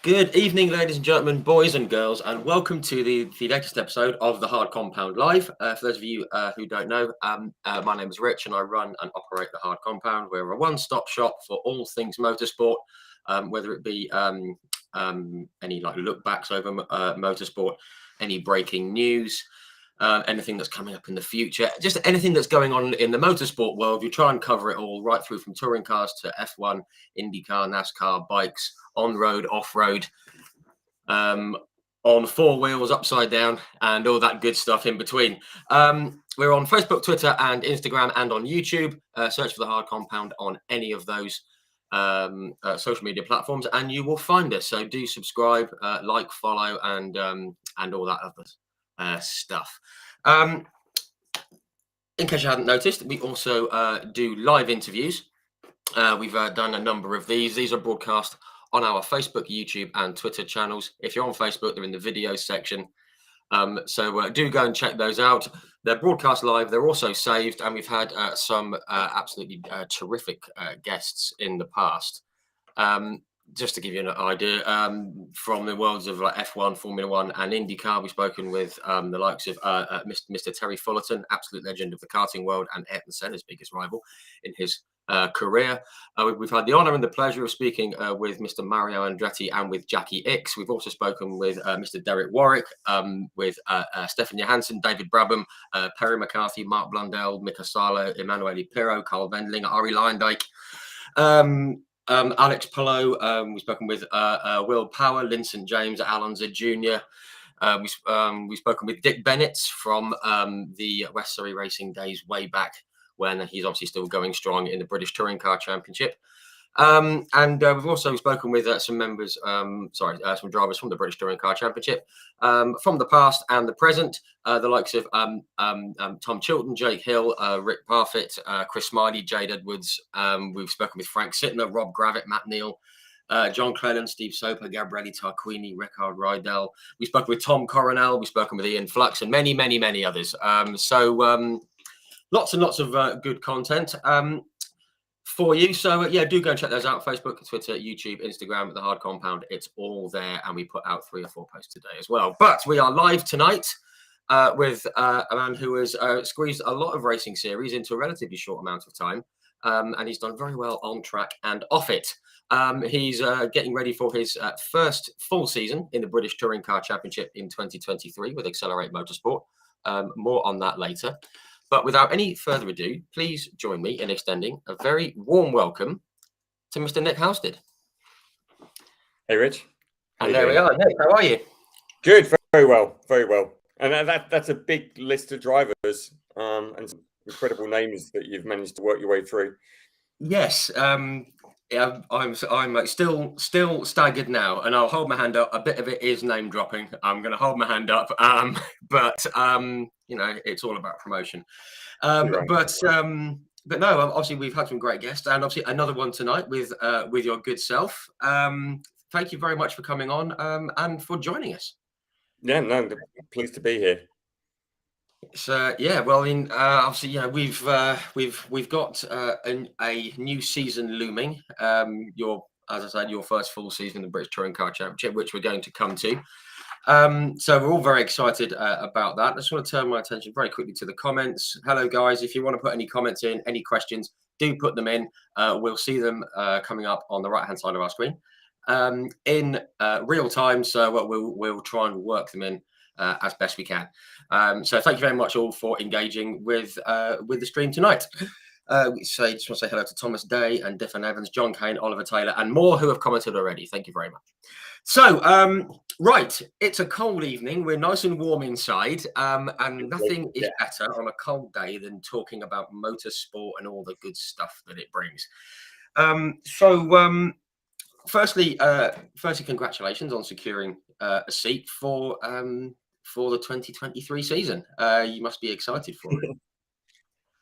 Good evening, ladies and gentlemen, boys and girls, and welcome to the latest episode of the Hard Compound Live. For those of you who don't know, my name is Rich and I run and operate the Hard Compound. We're a one-stop shop for all things motorsport, whether it be any like look backs over motorsport, any breaking news, anything that's coming up in the future, just anything that's going on in the motorsport world. We try and cover it all, right through from touring cars to F1, IndyCar, NASCAR, bikes, on-road, off-road, on four wheels, upside down, and all that good stuff in between. We're on Facebook, Twitter, and Instagram, and on YouTube. Search for the Hard Compound on any of those social media platforms, and you will find us. So do subscribe, like, follow, and all that other stuff. In case you hadn't noticed, we also do live interviews. We've done a number of these. These are broadcast on our Facebook, YouTube, and Twitter channels. If you're on Facebook, they're in the videos section. So do go and check those out. They're broadcast live. They're also saved, and we've had some absolutely terrific guests in the past. Just to give you an idea, from the worlds of like F1, Formula One, and IndyCar, we've spoken with the likes of Mr. Terry Fullerton, absolute legend of the karting world, and Ayrton Senna's biggest rival in his career. We've had the honour and the pleasure of speaking with Mr. Mario Andretti and with Jackie Ickx. We've also spoken with Mr. Derek Warwick, with Stefan Johansson, David Brabham, Perry McCarthy, Mark Blundell, Mika Salo, Emanuele Pirro, Carl Wendling, Ari Leindijk. Alex Palou, we've spoken with Will Power, Lynn St. James, Alan Z Jr. We've spoken with Dick Bennett from the West Surrey Racing days way back when he's obviously still going strong in the British Touring Car Championship. And we've also spoken with some members, some drivers from the British Touring Car Championship from the past and the present, the likes of Tom Chilton, Jake Hill, Rick Parfitt, Chris Smiley, Jade Edwards. We've spoken with Frank Sittner, Rob Gravitt, Matt Neal, John Cleland, Steve Soper, Gabriele Tarquini, Rickard Rydell. We've spoken with Tom Coronel. We've spoken with Ian Flux and many, many, many others. Lots and lots of good content for you. So yeah, do go and check those out. Facebook, Twitter, YouTube, Instagram, The Hard Compound. It's all there. And we put out 3 or 4 posts today as well. But we are live tonight with a man who has squeezed a lot of racing series into a relatively short amount of time. And he's done very well on track and off it. He's getting ready for his first full season in the British Touring Car Championship in 2023 with Accelerate Motorsport. More on that later. But without any further ado, please join me in extending a very warm welcome to Mr. Nick Halstead. Hey, Rich. And there we are. Nick, how are you? Good, very well, very well. And that's a big list of drivers and some incredible names that you've managed to work your way through. Yes, yeah, I'm still staggered now, and I'll hold my hand up. A bit of it is name dropping. I'm going to hold my hand up, but you know, it's all about promotion. Right. But no, obviously we've had some great guests, and obviously another one tonight with your good self. Thank you very much for coming on and for joining us. Yeah, no, pleased to be here. So yeah, well, obviously, yeah, we've got a new season looming. As I said, your first full season in the British Touring Car Championship, which we're going to come to. So we're all very excited about that. I just want to turn my attention very quickly to the comments. Hello, guys. If you want to put any comments in, any questions, do put them in. We'll see them coming up on the right-hand side of our screen in real time. So we'll try and work them in as best we can. So thank you very much all for engaging with the stream tonight. Just want to say hello to Thomas Day and Diffin Evans, John Kane, Oliver Taylor, and more who have commented already. Thank you very much. So, right, it's a cold evening. We're nice and warm inside, and nothing is better on a cold day than talking about motorsport and all the good stuff that it brings. Firstly, congratulations on securing a seat for the 2023 season. You must be excited for it.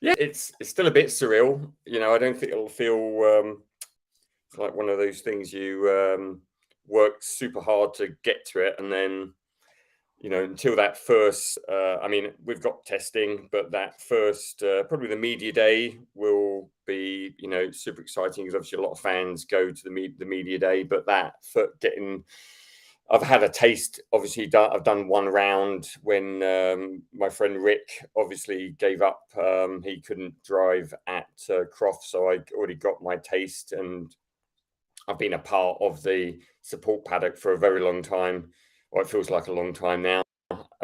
Yeah, it's still a bit surreal. You know, I don't think it'll feel like one of those things you work super hard to get to it, and then until that first, I mean, we've got testing, but that first, probably the media day will be, super exciting because obviously a lot of fans go to the media day, but that for I've had a taste. Obviously, I've done one round when my friend Rick obviously gave up. He couldn't drive at Croft, so I already got my taste, and I've been a part of the support paddock for a very long time. Well, it feels like a long time now,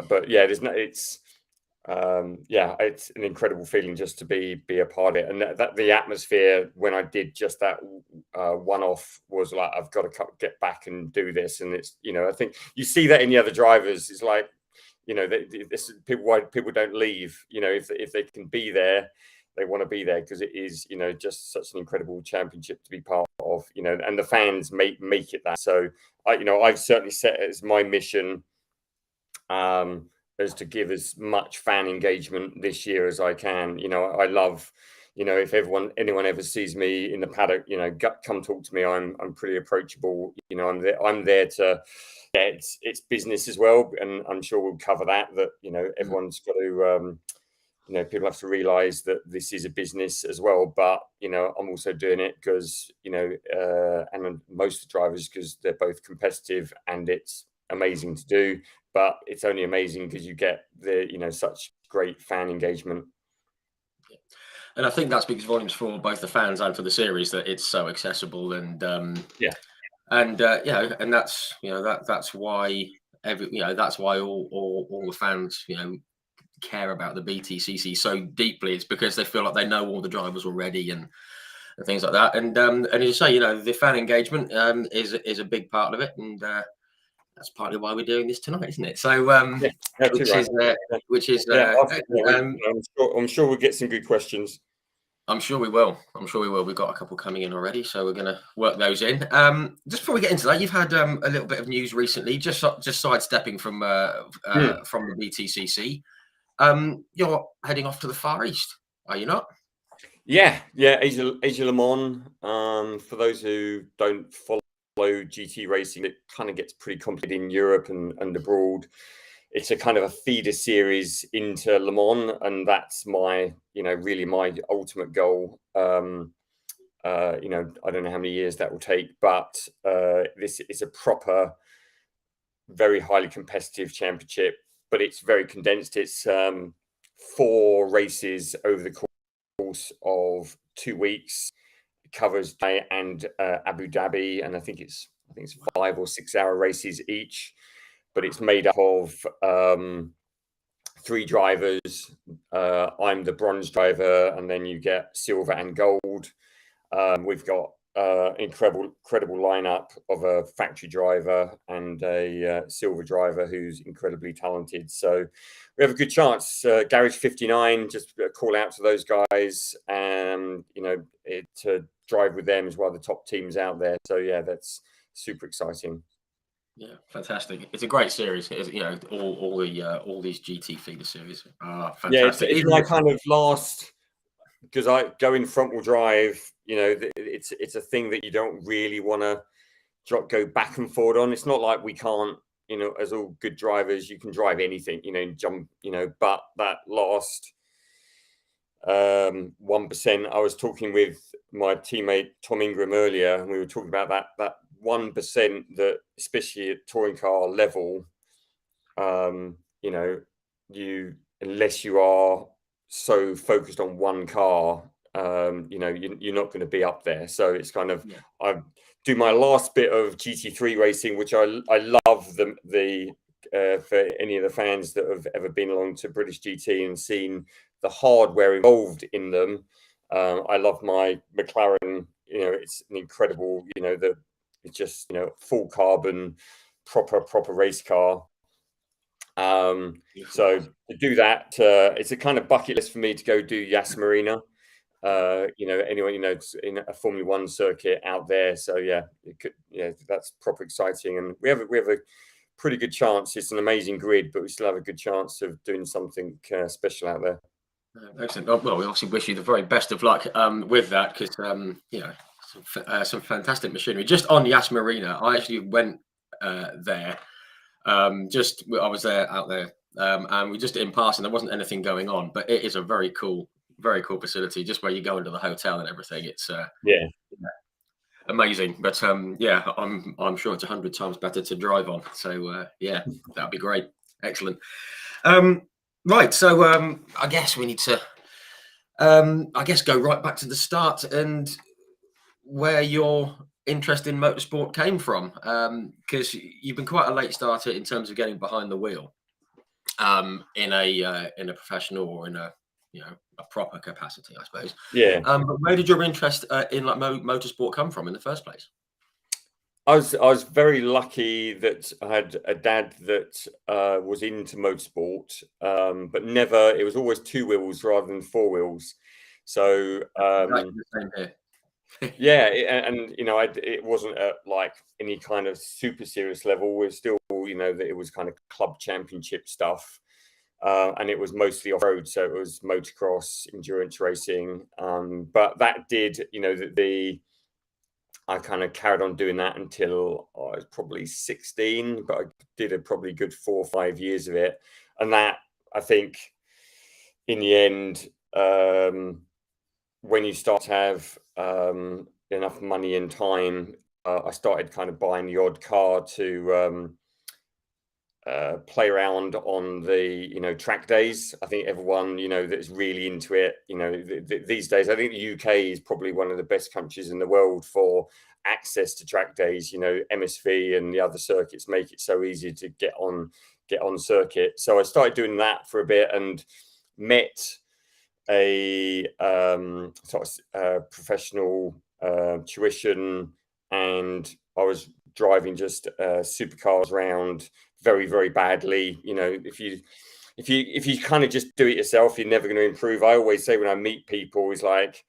but yeah, it's an incredible feeling just to be a part of it, and that the atmosphere when I did just that one-off was like, I've got to get back and do this, and it's I think you see that in the other drivers. It's like this why people don't leave. If they can be there, they want to be there because it is just such an incredible championship to be part of. And the fans make it that. So I've certainly set it as my mission. As to give as much fan engagement this year as I can. I love, if anyone ever sees me in the paddock, come talk to me. I'm pretty approachable. I'm there to, it's business as well, and I'm sure we'll cover that. Everyone's got to, people have to realise that this is a business as well. But I'm also doing it because and most of the drivers because they're both competitive and it's amazing to do. But it's only amazing because you get the such great fan engagement. And I think that speaks volumes for both the fans and for the series that it's so accessible and and that's that's why that's why all the fans care about the BTCC so deeply. It's because they feel like they know all the drivers already and things like that. And as you say, the fan engagement is a big part of it, and that's partly why we're doing this tonight, isn't it? So, I'm sure we'll get some good questions. I'm sure we will. We've got a couple coming in already, so we're going to work those in. Just before we get into that, you've had a little bit of news recently, just sidestepping from the BTCC. You're heading off to the Far East, are you not? Yeah, Asia Le Mans. For those who don't follow GT racing, it kind of gets pretty complicated in Europe and abroad. It's a kind of a feeder series into Le Mans, and that's my really my ultimate goal. I don't know how many years that will take, but this is a proper, very highly competitive championship, but it's very condensed. It's 4 races over the course of 2 weeks. Covers Dubai and Abu Dhabi, and I think it's 5 or 6 hour races each, but it's made up of 3 drivers. I'm the bronze driver, and then you get silver and gold. We've got incredible lineup of a factory driver and a silver driver who's incredibly talented. So we have a good chance. Garage 59, just call out to those guys, and to drive with them as well, the top teams out there. So yeah, that's super exciting. Yeah, fantastic. It's a great series. All these GT feeder series are fantastic. Yeah, it's my kind of last, because I go in front wheel drive. It's a thing that you don't really want to go back and forward on. It's not like we can't, as all good drivers, you can drive anything, jump, but that last 1%. I was talking with my teammate Tom Ingram earlier, and we were talking about that 1% that, especially at touring car level, unless you are so focused on one car, you're not going to be up there. So it's kind of, I do my last bit of GT3 racing, which I love for any of the fans that have ever been along to British GT and seen the hardware involved in them. I love my McLaren. It's an incredible. It's just full carbon, proper race car. So to do that, it's a kind of bucket list for me to go do Yas Marina. Anyway, it's in a Formula One circuit out there. So that's proper exciting, and we have a pretty good chance. It's an amazing grid, but we still have a good chance of doing something special out there. Excellent. Well, we obviously wish you the very best of luck with that, because some fantastic machinery. Just on Yas Marina, I actually went there Just I was there out there, and we just in passing. There wasn't anything going on, but it is a very cool facility. Just where you go into the hotel and everything. It's Yeah. amazing. But yeah, I'm sure it's 100 times better to drive on. So yeah, that'd be great. Excellent. Right. So I guess we need to go right back to the start and where your interest in motorsport came from, because you've been quite a late starter in terms of getting behind the wheel, in a professional or in a a proper capacity, I suppose. Yeah. But where did your interest in like motorsport come from in the first place? I was very lucky that I had a dad that was into motorsport, but never. It was always two wheels rather than four wheels. So Exactly the same here. yeah, and it wasn't at like any kind of super serious level. We're still, that it was kind of club championship stuff, and it was mostly off road, so it was motocross, endurance racing. But that did, I kind of carried on doing that until I was probably 16, but I did a probably good 4 or 5 years of it. And that, I think, in the end, when you start to have enough money and time, I started kind of buying the odd car to play around on the track days. I think everyone that's really into it, these days, I think the UK is probably one of the best countries in the world for access to track days. MSV and the other circuits make it so easy to get on circuit. So I started doing that for a bit and met a sort of professional tuition, and I was driving just supercars around very, very badly. If you kind of just do it yourself, you're never going to improve. I always say when I meet people, is like,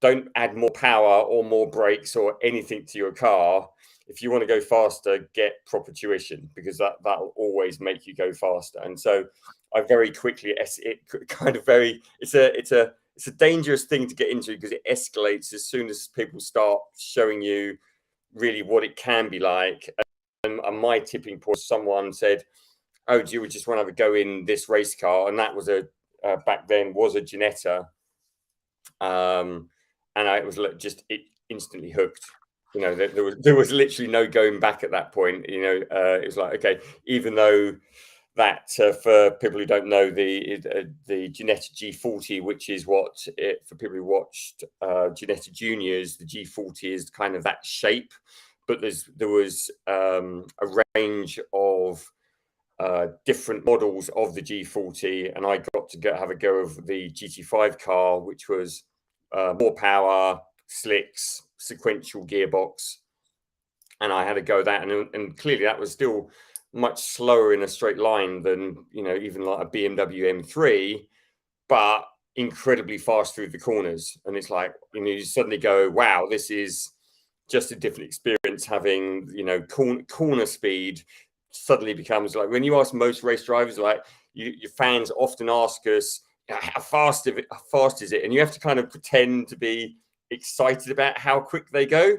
don't add more power or more brakes or anything to your car. If you want to go faster, get proper tuition, because that'll always make you go faster. And so I very quickly, it's a dangerous thing to get into, because it escalates as soon as people start showing you really what it can be like. And my tipping point, someone said, "Oh, do you just want to have a go in this race car?" And that was back then was a Ginetta, and I was it instantly hooked. There was literally no going back at that point. It was like, okay, even though that for people who don't know, the Ginetta G40, which is for people who watched Ginetta Juniors, the G40 is kind of that shape, but there was a range of different models of the G40, and I got to have a go of the GT5 car, which was more power, slicks, sequential gearbox, and I had a go at that, and clearly that was still much slower in a straight line than even like a BMW M3, but incredibly fast through the corners. And it's like you suddenly go, wow, this is just a different experience. Having corner speed suddenly becomes like, when you ask most race drivers, like your fans often ask us, how fast is it, and you have to kind of pretend to be excited about how quick they go.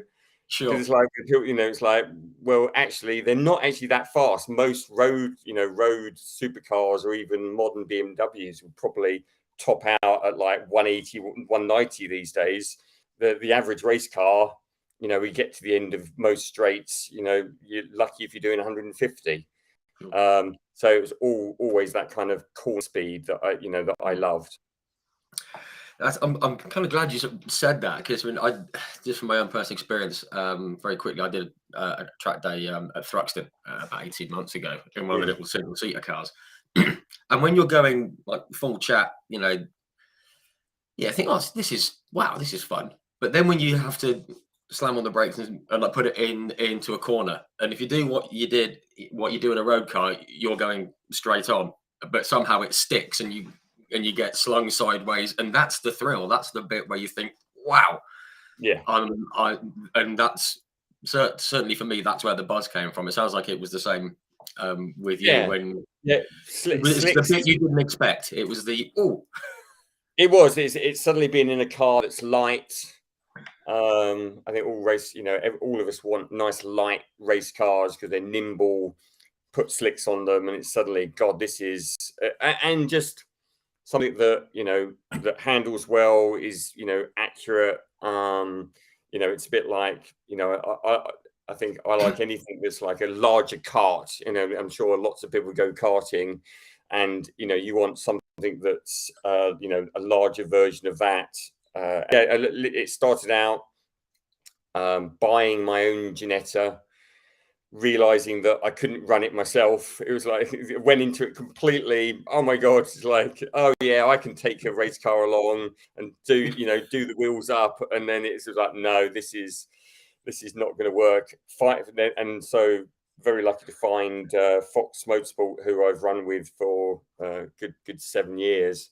Sure. It's like, it's like, well, actually, they're not actually that fast. Most road supercars or even modern BMWs will probably top out at like 180, 190 these days. The average race car, we get to the end of most straights, you're lucky if you're doing 150. So it was always that kind of core speed that I loved. I'm kind of glad you said that, because just from my own personal experience, very quickly, I did a track day at Thruxton about 18 months ago in one of the little single seater cars. And when you're going like full chat, I think, oh, this is fun. But then when you have to slam on the brakes and like put it into a corner, and if you do what you do in a road car, you're going straight on, but somehow it sticks and you get slung sideways, and that's the thrill. That's the bit where you think, wow. Yeah. And that's certainly for me, that's where the buzz came from. It sounds like it was the same with you. When it's the bit you didn't expect. It was the It was. It's suddenly being in a car that's light. I think all of us want nice light race cars because they're nimble. put slicks on them, and it's suddenly, God, this is and just something that that handles well, is accurate. It's a bit like I think I like anything that's like a larger kart. I'm sure lots of people go karting, and you want something that's a larger version of that. It started out buying my own Ginetta, realizing that I couldn't run it myself. It was like, it went into it completely. Oh my God. It's like, oh yeah, I can take a race car along and do the wheels up. And then it's like, no, this is not going to work. And so very lucky to find Fox Motorsport, who I've run with for good 7 years.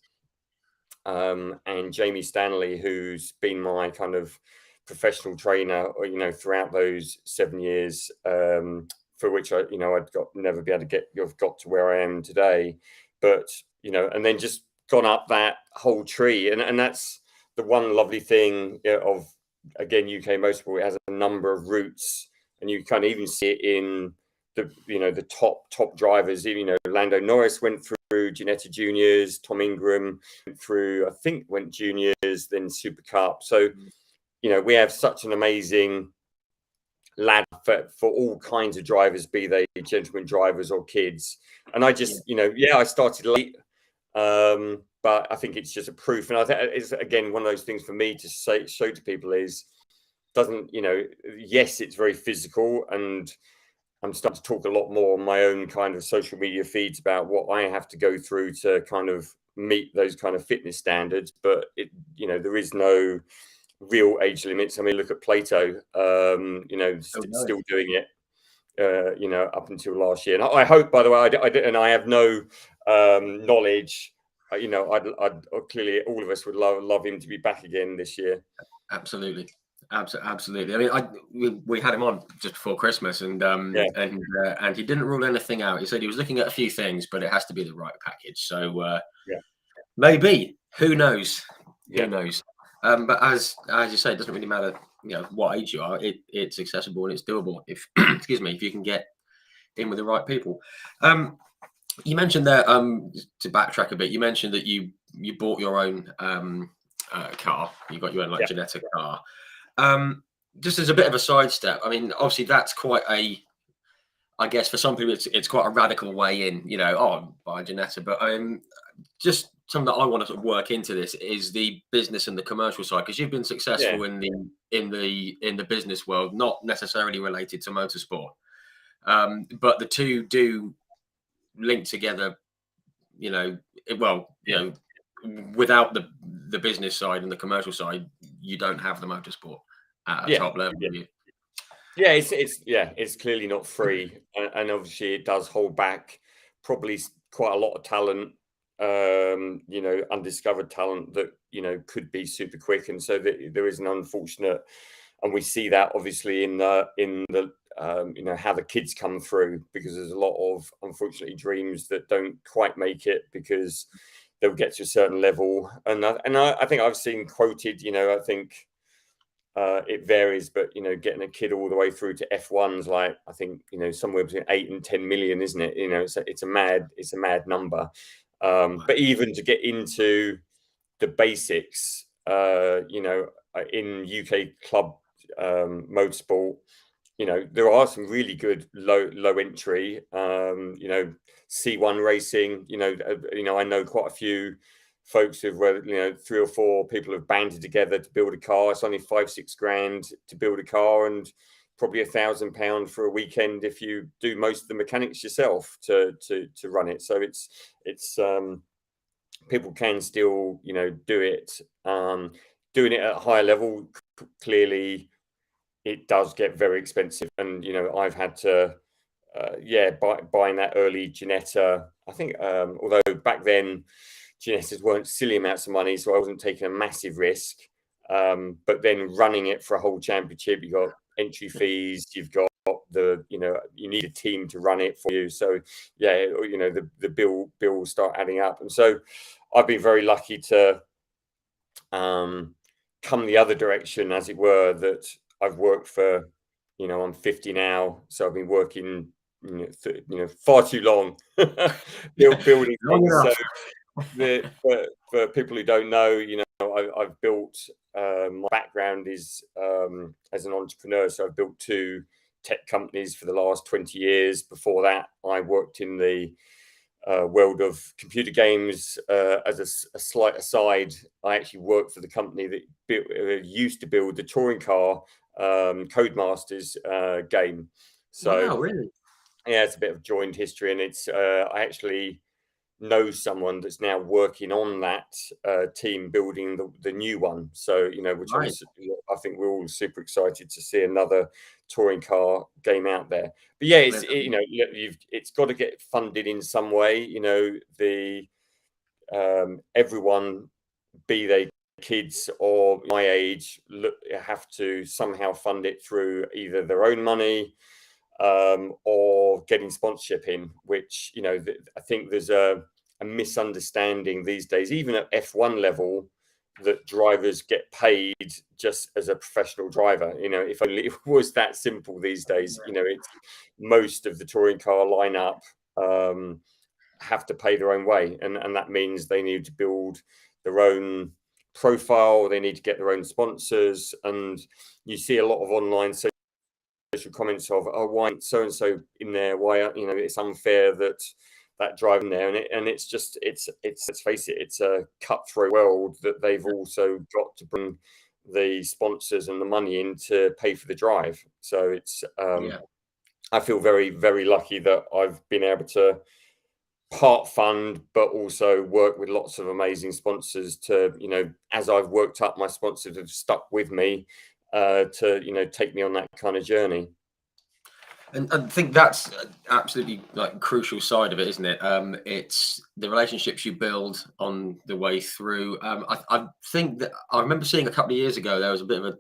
And Jamie Stanley, who's been my kind of professional trainer, throughout those 7 years, for which I'd never be able to have got to where I am today, but and then just gone up that whole tree, and that's the one lovely thing of, again, UK Motorsport. It has a number of routes, and you kind of even see it in the top drivers. Lando Norris went through Ginetta Juniors, Tom Ingram went through, I think, went juniors, then Super Cup. So we have such an amazing lad for all kinds of drivers, be they gentlemen drivers or kids. And I just, I started late, but I think it's just a proof. And I think it's, again, one of those things for me to show to people is, yes, it's very physical, and I'm starting to talk a lot more on my own kind of social media feeds about what I have to go through to kind of meet those kind of fitness standards. But there is no real age limits. I mean, look at Plato, still doing it, up until last year. And I hope, by the way, I have no knowledge. I'd clearly, all of us would love him to be back again this year. Absolutely. Absolutely. I mean, we had him on just before Christmas, and he didn't rule anything out. He said he was looking at a few things, but it has to be the right package. So maybe, who knows? Who knows? But as you say, it doesn't really matter, what age you are. It's accessible and it's doable. If excuse me, if you can get in with the right people. You mentioned there, to backtrack a bit, you mentioned that you bought your own car. You got your own Ginetta car. Just as a bit of a sidestep, I mean, obviously that's quite I guess for some people it's quite a radical way in, buy a Ginetta. But just something that I want to sort of work into this is the business and the commercial side, because you've been successful in the business world, not necessarily related to motorsport, but the two do link together. Without the business side and the commercial side, you don't have the motorsport at a top level. It's clearly not free, and obviously it does hold back probably quite a lot of talent, undiscovered talent that could be super quick. And so there is an unfortunate, and we see that obviously in the how the kids come through, because there's a lot of, unfortunately, dreams that don't quite make it because they'll get to a certain level. And I think I've seen quoted, I think it varies, but getting a kid all the way through to F1's like, I think somewhere between 8 and 10 million, isn't it? It's a mad number. But even to get into the basics, in UK club motorsport, there are some really good low entry, C1 racing. I know quite a few folks where 3 or 4 people have banded together to build a car. It's only 5-6 grand to build a car, and probably £1,000 for a weekend if you do most of the mechanics yourself to run it. So it's people can still do it. Doing it at a higher level, clearly it does get very expensive. And I've had to buying that early Ginetta, I think, although back then Ginettas weren't silly amounts of money, so I wasn't taking a massive risk. But then running it for a whole championship, you've got entry fees, you've got you need a team to run it for you. So the bill will start adding up. And so I've been very lucky to come the other direction, as it were, that I've worked for, I'm 50 now, so I've been working far too long building Long things. So enough. for people who don't know, I've built. My background is as an entrepreneur, so I've built 2 tech companies for the last 20 years. Before that, I worked in the world of computer games. As a slight aside, I actually worked for the company that used to build the touring car Codemasters game. So Wow, really? yeah, it's a bit of joined history, and it's I actually know someone that's now working on that team building the new one. So which Right. I think we're all super excited to see another touring car game out there. But yeah, it's got to get funded in some way. Everyone, be they kids or my age, have to somehow fund it through either their own money or getting sponsorship in, which I think there's a misunderstanding these days, even at F1 level, that drivers get paid just as a professional driver. If only it was that simple these days. It's most of the touring car lineup have to pay their own way, and that means they need to build their own profile, they need to get their own sponsors, and you see a lot of online social comments of, oh, why so and so in there, why it's unfair that driving there, and it's just it's let's face it, it's a cutthroat world that they've also got to bring the sponsors and the money in to pay for the drive. So it's I feel very, very lucky that I've been able to part fund but also work with lots of amazing sponsors to as I've worked up, my sponsors have stuck with me to take me on that kind of journey. And I think that's absolutely like crucial side of it, isn't it? It's the relationships you build on the way through. I think that I remember seeing a couple of years ago there was a bit of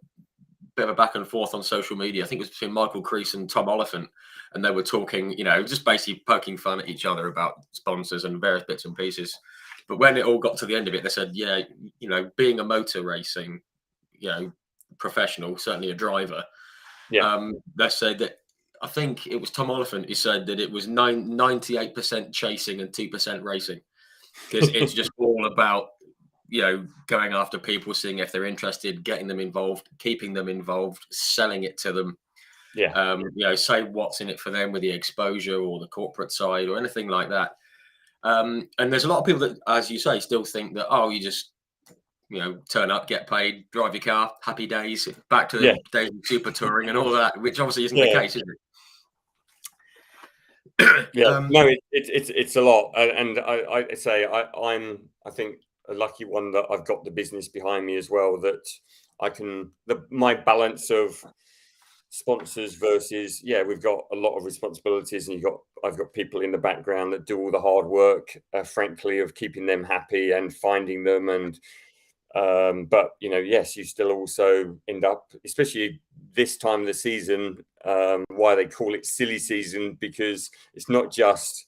a back and forth on social media. I think it was between Michael Crease and Tom Oliphant, and they were talking, just basically poking fun at each other about sponsors and various bits and pieces. But when it all got to the end of it, they said, yeah, being a motor racing, professional, certainly a driver. They said that I think it was Tom Oliphant who said that it was 98% chasing and 2% racing, because it's just all about going after people, seeing if they're interested, getting them involved, keeping them involved, selling it to them. Say what's in it for them with the exposure or the corporate side or anything like that. And there's a lot of people that, as you say, still think that, oh, you just turn up, get paid, drive your car, happy days, back to the days of super touring and all that, which obviously isn't the case, is it? No, it's a lot, and I say I'm I think a lucky one that I've got the business behind me as well, that I can my balance of sponsors versus we've got a lot of responsibilities, and I've got people in the background that do all the hard work, frankly, of keeping them happy and finding them, and but yes, you still also end up, especially this time of the season, why they call it silly season, because it's not just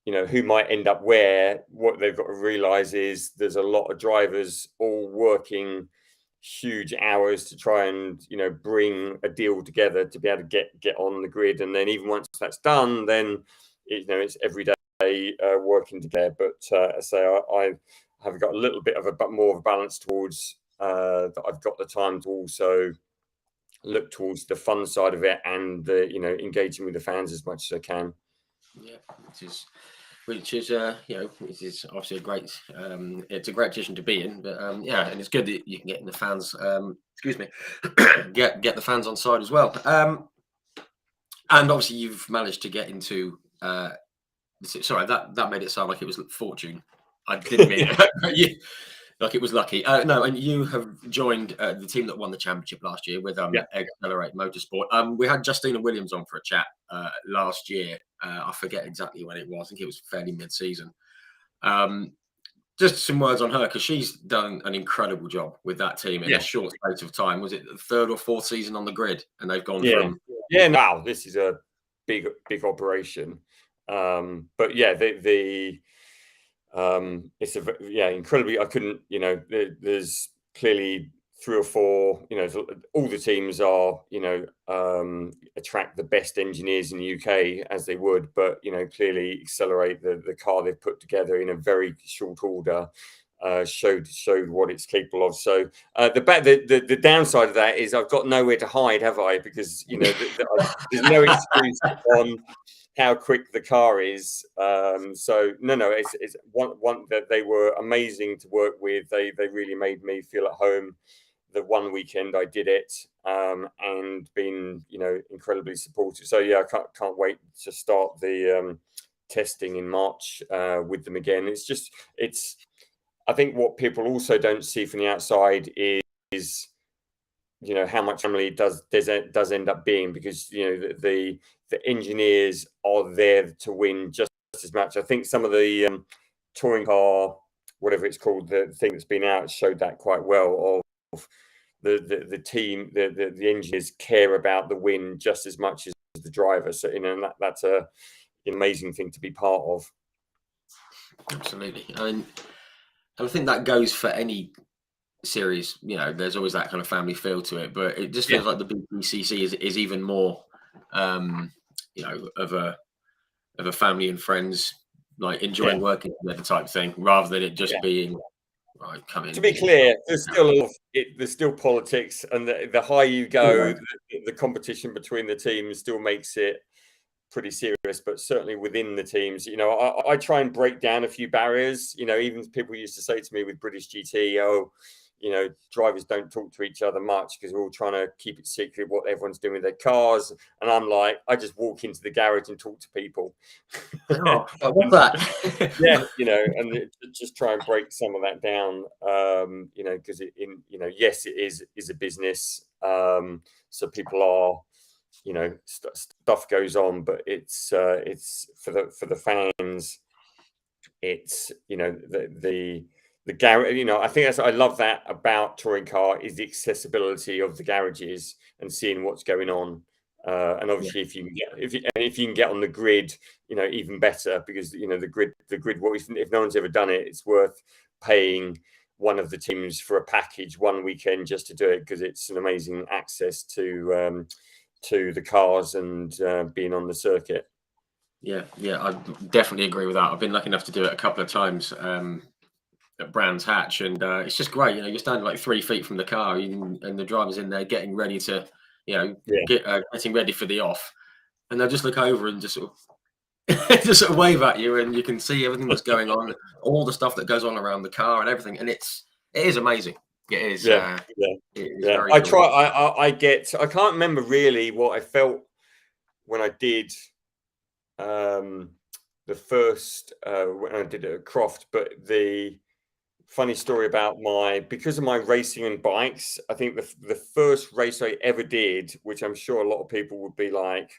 who might end up where. What they've got to realize is there's a lot of drivers all working huge hours to try and bring a deal together to be able to get on the grid, and then even once that's done, then it's every day working together. But I say I have got a little bit of more of a balance towards that I've got the time to also look towards the fun side of it, and engaging with the fans as much as I can. Yeah, which is it is obviously a great it's a great position to be in, but and it's good that you can get in the fans excuse me get the fans on side as well, and obviously you've managed to get into sorry, that made it sound like it was fortune. I didn't mean it. Like it was lucky. No, and you have joined the team that won the championship last year with Accelerate Motorsport. We had Justina Williams on for a chat last year. I forget exactly when it was. I think it was fairly mid-season. Just some words on her, because she's done an incredible job with that team in a short space of time. Was it the 3rd or 4th season on the grid? And they've gone from... Wow, this is a big operation. But it's incredibly. I couldn't. There's clearly 3 or 4, all the teams are, attract the best engineers in the UK as they would, but, clearly accelerate the car they've put together in a very short order, showed what it's capable of. So the downside of that is I've got nowhere to hide, have I? Because, there's no excuse on how quick the car is. So no, it's one that they were amazing to work with. They really made me feel at home. The one weekend I did it, and been, incredibly supportive. So yeah, I can't wait to start the testing in March with them again. I think what people also don't see from the outside is how much family does end up being, because the engineers are there to win just as much. I think some of the touring car, whatever it's called, the thing that's been out, showed that quite well. Of the team, the engineers care about the win just as much as the driver. So that's an amazing thing to be part of. Absolutely. I think that goes for any series. There's always that kind of family feel to it, but it just feels like the BTCC is even more, of a family and friends, like enjoying working together type thing, rather than it just being right. Come in. To be clear, there's still politics, and the higher you go, the competition between the teams still makes it pretty serious. But certainly within the teams, I try and break down a few barriers. Even people used to say to me with British GT, drivers don't talk to each other much because we're all trying to keep it secret what everyone's doing with their cars. And I'm like, I just walk into the garage and talk to people. Oh, what's that? And just try and break some of that down, because yes, it is a business. So people are, stuff goes on, but it's for the fans. It's the garage. I think I love that about touring car, is the accessibility of the garages and seeing what's going on. And obviously, if you can get on the grid, even better, because the grid. If no one's ever done it, it's worth paying one of the teams for a package one weekend just to do it, because it's an amazing access to the cars and being on the circuit. Yeah, I definitely agree with that. I've been lucky enough to do it a couple of times at Brands Hatch, and it's just great. You're standing like 3 feet from the car, and the driver's in there getting ready to, getting ready for the off, and they'll just look over and just sort of wave at you, and you can see everything that's going on, all the stuff that goes on around the car and everything, and it is amazing. It is. It is very I cool. try. I can't remember really what I felt when I did the first when I did it at Croft, but the funny story about because of my racing and bikes, I think the first race I ever did, which I'm sure a lot of people would be like,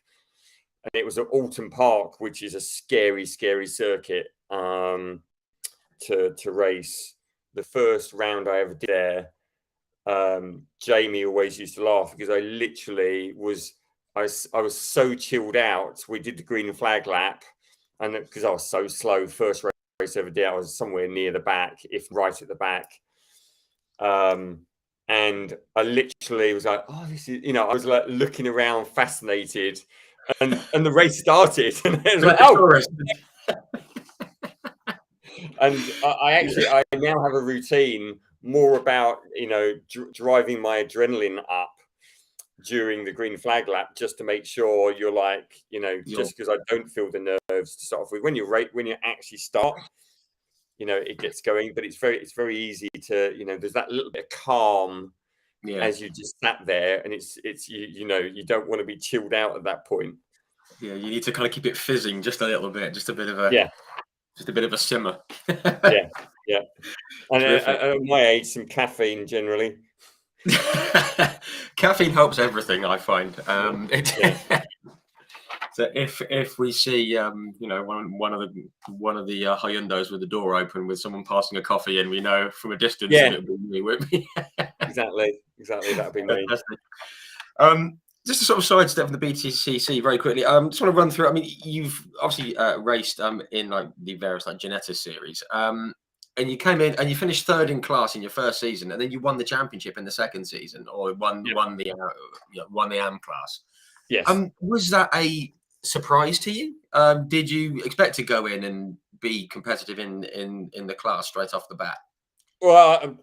and it was at Alton Park, which is a scary circuit to race. The first round I ever did there, Jamie always used to laugh because I literally was so chilled out. We did the green flag lap, and because I was so slow, first race I ever did, I was somewhere near the back, if right at the back. And I literally was like, oh, this is, I was like looking around, fascinated, and the race started, and it was like, oh. And I now have a routine more about, driving my adrenaline up during the green flag lap, just to make sure you're like, just because I don't feel the nerves to start off with. When you actually start, it gets going, but it's very easy to, there's that little bit of calm as you just sat there, and it's you don't want to be chilled out at that point. Yeah, you need to kind of keep it fizzing just a little bit, just a bit of a just a bit of a simmer. yeah. And at my age, some caffeine generally. Caffeine helps everything, I find. So if we see one of the Hyundais with the door open with someone passing a coffee in, we know from a distance that it would be me, wouldn't we? Exactly, that'd be me. Just to sort of sidestep from the BTCC very quickly, just want to run through. I mean, you've obviously raced in like the various like Genetta series. and you came in and you finished third in class in your first season, and then you won the championship in the second season, or won the AM class. Yes. Was that a surprise to you? Did you expect to go in and be competitive in the class straight off the bat? Well,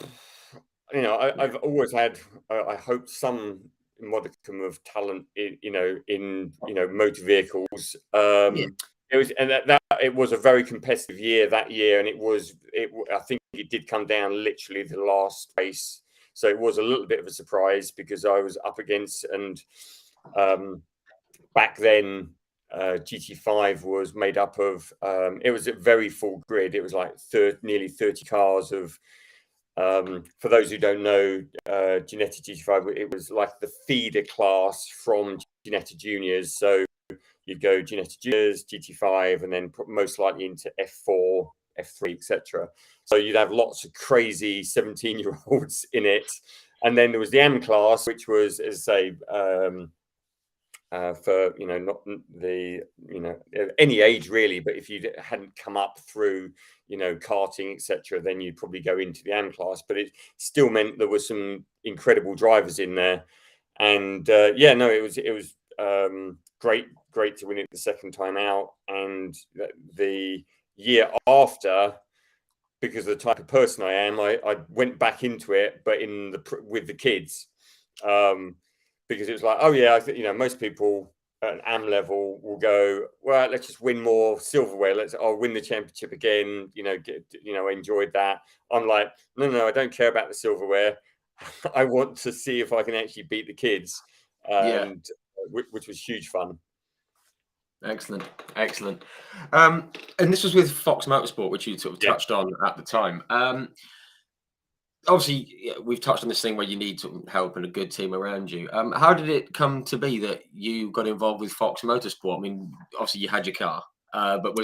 I've always had, I hope, some modicum of talent in motor vehicles. Yeah. It was, and that it was a very competitive year that year, and I think it did come down literally the last race, so it was a little bit of a surprise because I was up against, and back then GT5 was made up of, it was a very full grid. It was like nearly 30 cars of. For those who don't know, Ginetta GT5, it was like the feeder class from Ginetta Juniors. So you'd go Ginetta Juniors, GT5, and then most likely into F4, F3, etc. So you'd have lots of crazy 17-year-olds in it. And then there was the M class, which was, as I say, for not the any age really, but if you hadn't come up through karting, etc., then you'd probably go into the AM class. But it still meant there were some incredible drivers in there, and it was great to win it the second time out. And the year after, because of the type of person I am, I went back into it, but with the kids. Because it was like, oh yeah, I think most people at an AM level will go, well, let's just win more silverware. I'll win the championship again. Enjoyed that. I'm like, no, I don't care about the silverware. I want to see if I can actually beat the kids, and which was huge fun. Excellent. And this was with Fox Motorsport, which you sort of touched on at the time. Obviously, we've touched on this thing where you need some help and a good team around you. How did it come to be that you got involved with Fox Motorsport? I mean, obviously you had your car, but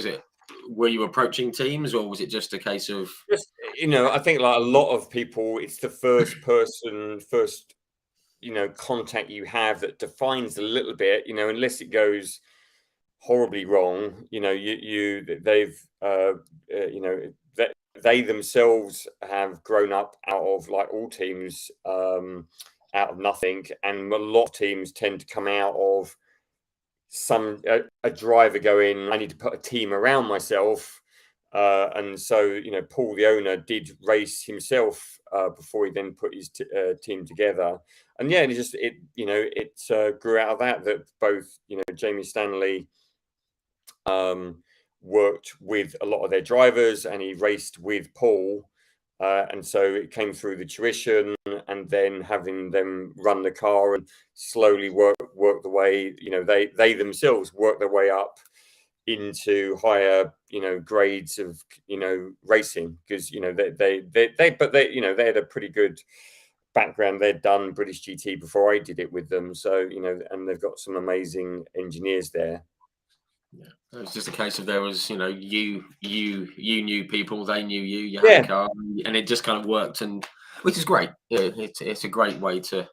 were you approaching teams, or was it just a case of? Just, I think like a lot of people, it's the first contact you have that defines a little bit, unless it goes horribly wrong, they themselves have grown up out of, like all teams, out of nothing, and a lot of teams tend to come out of a driver going, I need to put a team around myself, and so Paul, the owner, did race himself before he then put his team together, and it grew out of that both Jamie Stanley worked with a lot of their drivers, and he raced with Paul, and so it came through the tuition, and then having them run the car and slowly work the way, they themselves work their way up into higher grades of racing, because they had a pretty good background. They'd done British GT before I did it with them, so and they've got some amazing engineers there. Yeah, it was just a case of there was, you knew people, they knew you had a car, and it just kind of worked, and which is great. Yeah, it's a great way to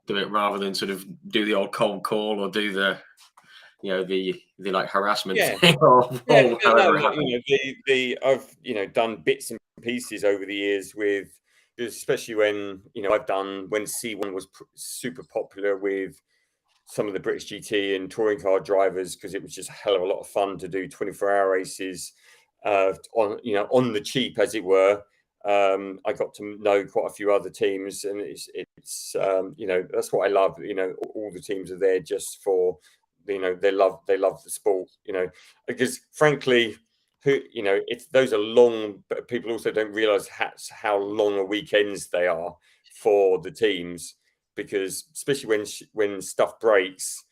do it, rather than sort of do the old cold call or do the like harassment thing. I've done bits and pieces over the years with, especially when when C1 was super popular with some of the British GT and touring car drivers, because it was just a hell of a lot of fun to do 24-hour races on the cheap, as it were. I got to know quite a few other teams, and it's that's what I love. All the teams are there just for they love the sport. Because frankly, those are long, but people also don't realize how long a weekends they are for the teams. Because especially when stuff breaks,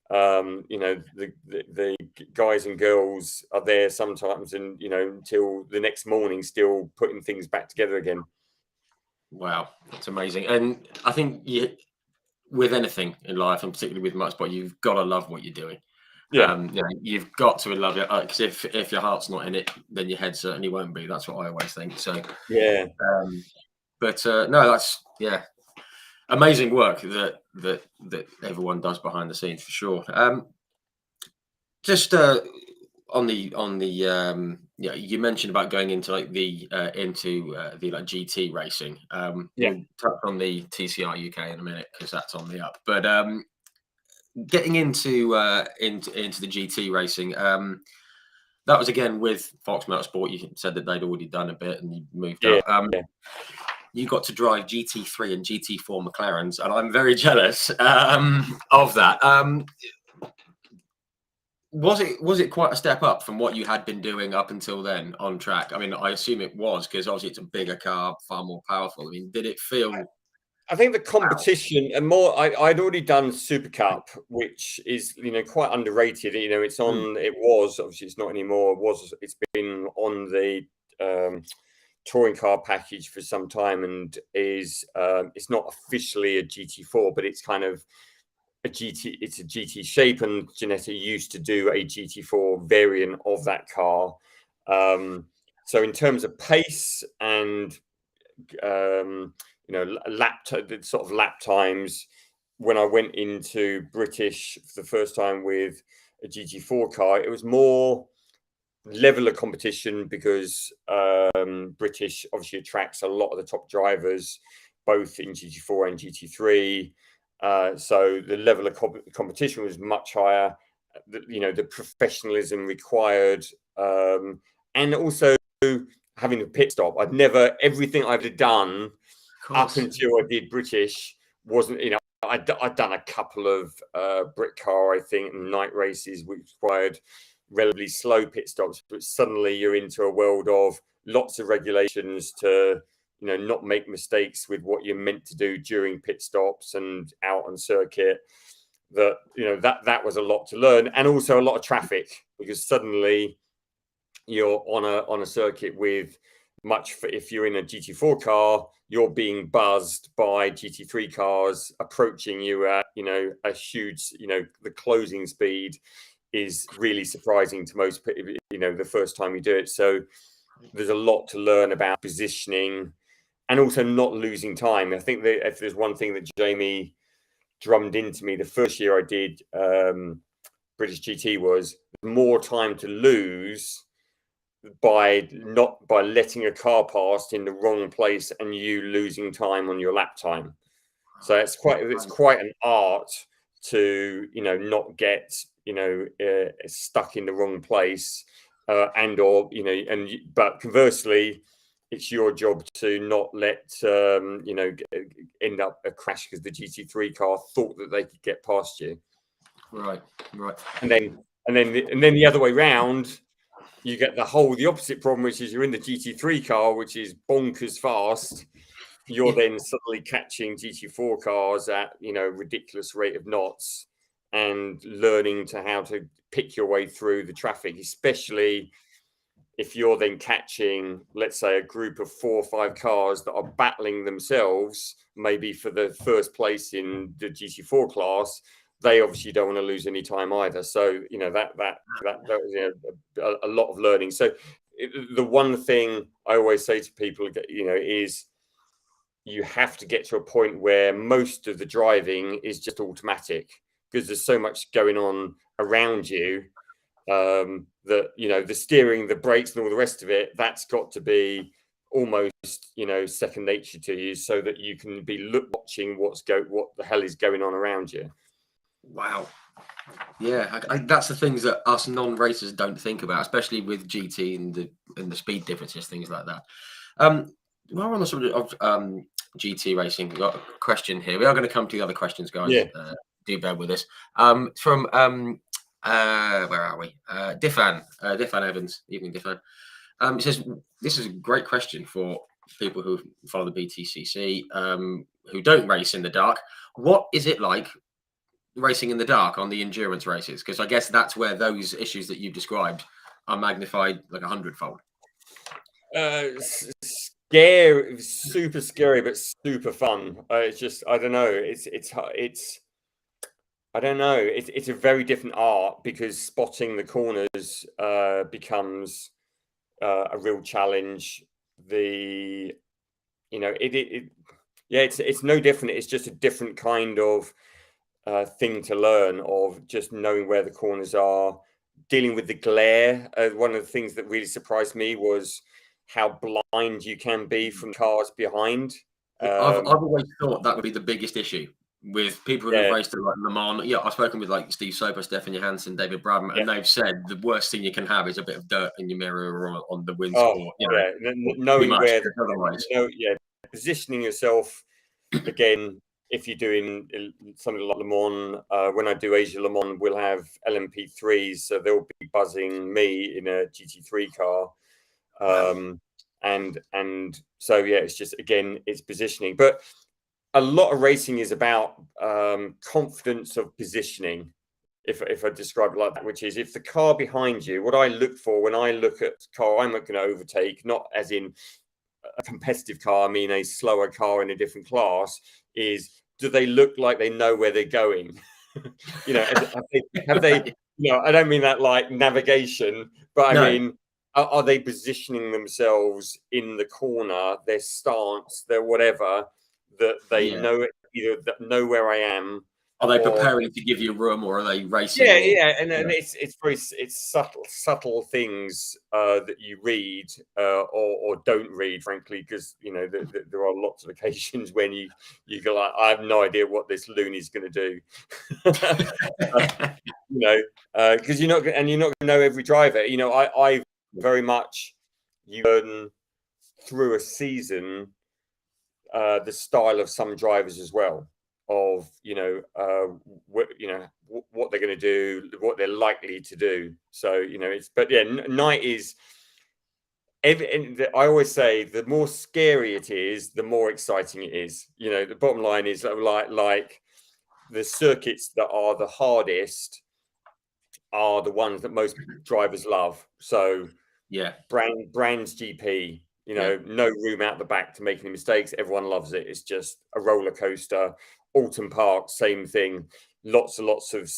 the guys and girls are there sometimes, and until the next morning, still putting things back together again. Wow, that's amazing. And I think with anything in life, and particularly with motorsport, you've got to love what you're doing. Yeah, you've got to love it, because if your heart's not in it, then your head certainly won't be. That's what I always think. So yeah. No, that's amazing work that everyone does behind the scenes, for sure. Just on the Yeah, you mentioned about going into like the like GT racing. Yeah. We'll touch on the TCR UK in a minute because that's on the up. But getting into the GT racing, that was again with Fox Motorsport. You said that they'd already done a bit and you moved Yeah. up. You got to drive GT3 and GT4 McLarens, and I'm very jealous of that. Was it quite a step up from what you had been doing up until then on track? I mean, I assume it was because obviously it's a bigger car, far more powerful. I mean, did it feel? I think the Wow. competition and more. I'd already done Super Cup, which is quite underrated. It's Mm, on. It was obviously it's not anymore. It's been on the touring car package for some time, and is it's not officially a GT4, but it's kind of a GT. It's a GT shape, and Ginetta used to do a GT4 variant of that car. So in terms of pace and lap times, when I went into British for the first time with a GT4 car, it was more level of competition because British obviously attracts a lot of the top drivers, both in GT4 and GT3. So the level of competition was much higher. The professionalism required, and also having a pit stop. Everything I've done up until I did British wasn't, I'd done a couple of Brit car, I think, and night races, which required relatively slow pit stops. But suddenly you're into a world of lots of regulations to, not make mistakes with what you're meant to do during pit stops and out on circuit. That was a lot to learn, and also a lot of traffic, because suddenly you're on a circuit with if you're in a GT4 car, you're being buzzed by GT3 cars approaching you at a huge, the closing speed is really surprising to most people, the first time you do it. So there's a lot to learn about positioning and also not losing time. I think that if there's one thing that Jamie drummed into me the first year I did British GT was more time to lose by letting a car pass in the wrong place and you losing time on your lap time. So it's quite an art to not get stuck in the wrong place, but conversely, it's your job to not let end up a crash because the GT3 car thought that they could get past you. right. And then the other way round, you get the opposite problem, which is you're in the GT3 car, which is bonkers fast. You're then suddenly catching GT4 cars at ridiculous rate of knots and learning how to pick your way through the traffic, especially if you're then catching, let's say, a group of 4 or 5 cars that are battling themselves, maybe for the first place in the GT4 class. They obviously don't want to lose any time either. So that was a lot of learning. So the one thing I always say to people, is you have to get to a point where most of the driving is just automatic, because there's so much going on around you that the steering, the brakes, and all the rest of it, that's got to be almost second nature to you, so that you can be watching what the hell is going on around you. Wow. Yeah, that's the things that us non-racers don't think about, especially with GT and the speed differences, things like that. While we're on the subject of GT racing, we've got a question here. We are going to come to the other questions, guys. Yeah. Do bear with us. From where are we? Diffan Evans, evening Diffan. It says this is a great question for people who follow the BTCC, who don't race in the dark. What is it like racing in the dark on the endurance races? Because I guess that's where those issues that you've described are magnified like 100-fold. Scary, super scary, but super fun. It's just, I don't know. I don't know. It's a very different art, because spotting the corners becomes a real challenge. It's no different. It's just a different kind of thing to learn, of just knowing where the corners are, dealing with the glare. One of the things that really surprised me was how blind you can be from cars behind. I've always thought that would be the biggest issue with people who've Yeah, raced at like Le Mans. Yeah, I've spoken with like Steve Soper, Stefan Johansson, David Bradman, yeah. and they've said the worst thing you can have is a bit of dirt in your mirror or on the Oh, windscreen. You know, yeah. too Knowing much. where, Otherwise, yeah, positioning yourself again. If you're doing something like Le Mans, when I do Asia Le Mans, we'll have LMP3s, so they'll be buzzing me in a GT3 car. And so yeah, it's just, again, it's positioning. But a lot of racing is about confidence of positioning, if I describe it like that, which is if the car behind you, what I look for when I look at the car I'm going to overtake, not as in a competitive car, I mean a slower car in a different class, is do they look like they know where they're going? You know, have they, you know, I don't mean that like navigation, but I no. mean, are they positioning themselves in the corner, their stance, their whatever, that they Yeah. know, either that know where I am, Are they or preparing to give you room, or are they racing? yeah, Or yeah, and it's very, it's subtle things that you read or don't read, frankly, because you know there are lots of occasions when you go like, I have no idea what this loony's going to do. You know, because you're not going to know every driver. You know, I very much, you learn through a season the style of some drivers as well, of what they're going to do, what they're likely to do. So you know, but yeah, night is. I always say the more scary it is, the more exciting it is. You know, the bottom line is like the circuits that are the hardest are the ones that most drivers love. So yeah, Brands GP, you know, no room out the back to make any mistakes. Everyone loves it. It's just a roller coaster. Alton Park, same thing. Lots and lots of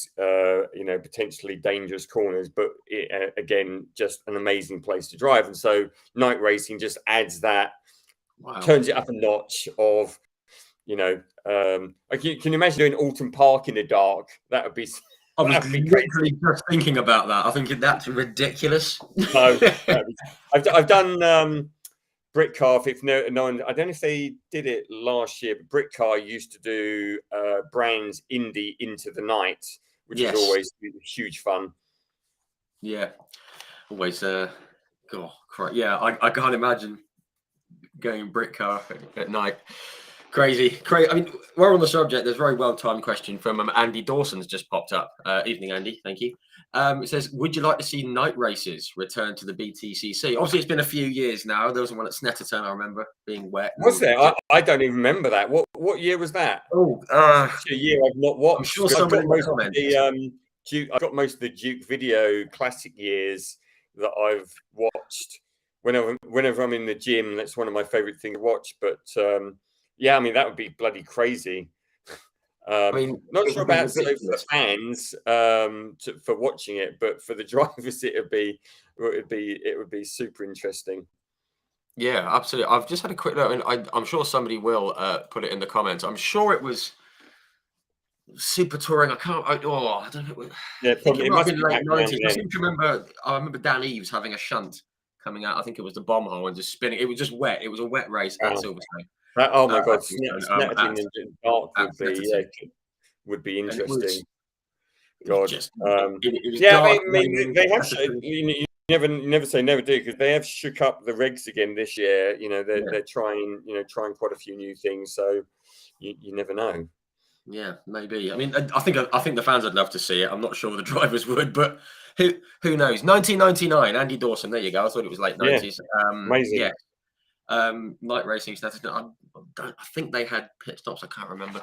potentially dangerous corners, but again, just an amazing place to drive. And so night racing just adds that, turns it up a notch of, can you imagine doing Alton Park in the dark? That would be. I was literally just thinking about that. I think that's ridiculous. No, I've done Britcar. If no one, I don't know if they did it last year, but Britcar used to do Brands Indy into the night, which is always huge fun. Yeah, always. God, yeah, I can't imagine going Britcar at night. Crazy. I mean, we're on the subject. There's a very well-timed question from Andy Dawson's just popped up. Evening, Andy. Thank you. It says, would you like to see night races return to the BTCC? Obviously, it's been a few years now. There was one at Snetterton, I remember, being wet. Was there? I don't even remember that. What year was that? Oh, a year I've not watched. I'm sure somebody I've got most of the Duke Video classic years that I've watched. Whenever I'm in the gym, that's one of my favorite things to watch. But yeah, I mean, that would be bloody crazy. I mean, not sure about for the fans for watching it, but for the drivers, it would be super interesting. Yeah, absolutely. I've just had a quick look, and I'm sure somebody will put it in the comments. I'm sure it was Super Touring. I don't know. Yeah, probably it might have been late '90s. I remember Dan Eves having a shunt coming out. I think it was the bomb hole and just spinning. It was just wet. It was a wet race at Silverstone. Oh my god, Snetterton in the dark would be interesting. God, yeah. I mean, they have. You never say never, do, because they have shook up the regs again this year. You know, they're trying quite a few new things. So you never know. Yeah, maybe. I mean, I think the fans would love to see it. I'm not sure the drivers would, but who knows? 1999, Andy Dawson. There you go. I thought it was late 90s. Amazing. Yeah. Night racing stats. I think they had pit stops. I can't remember,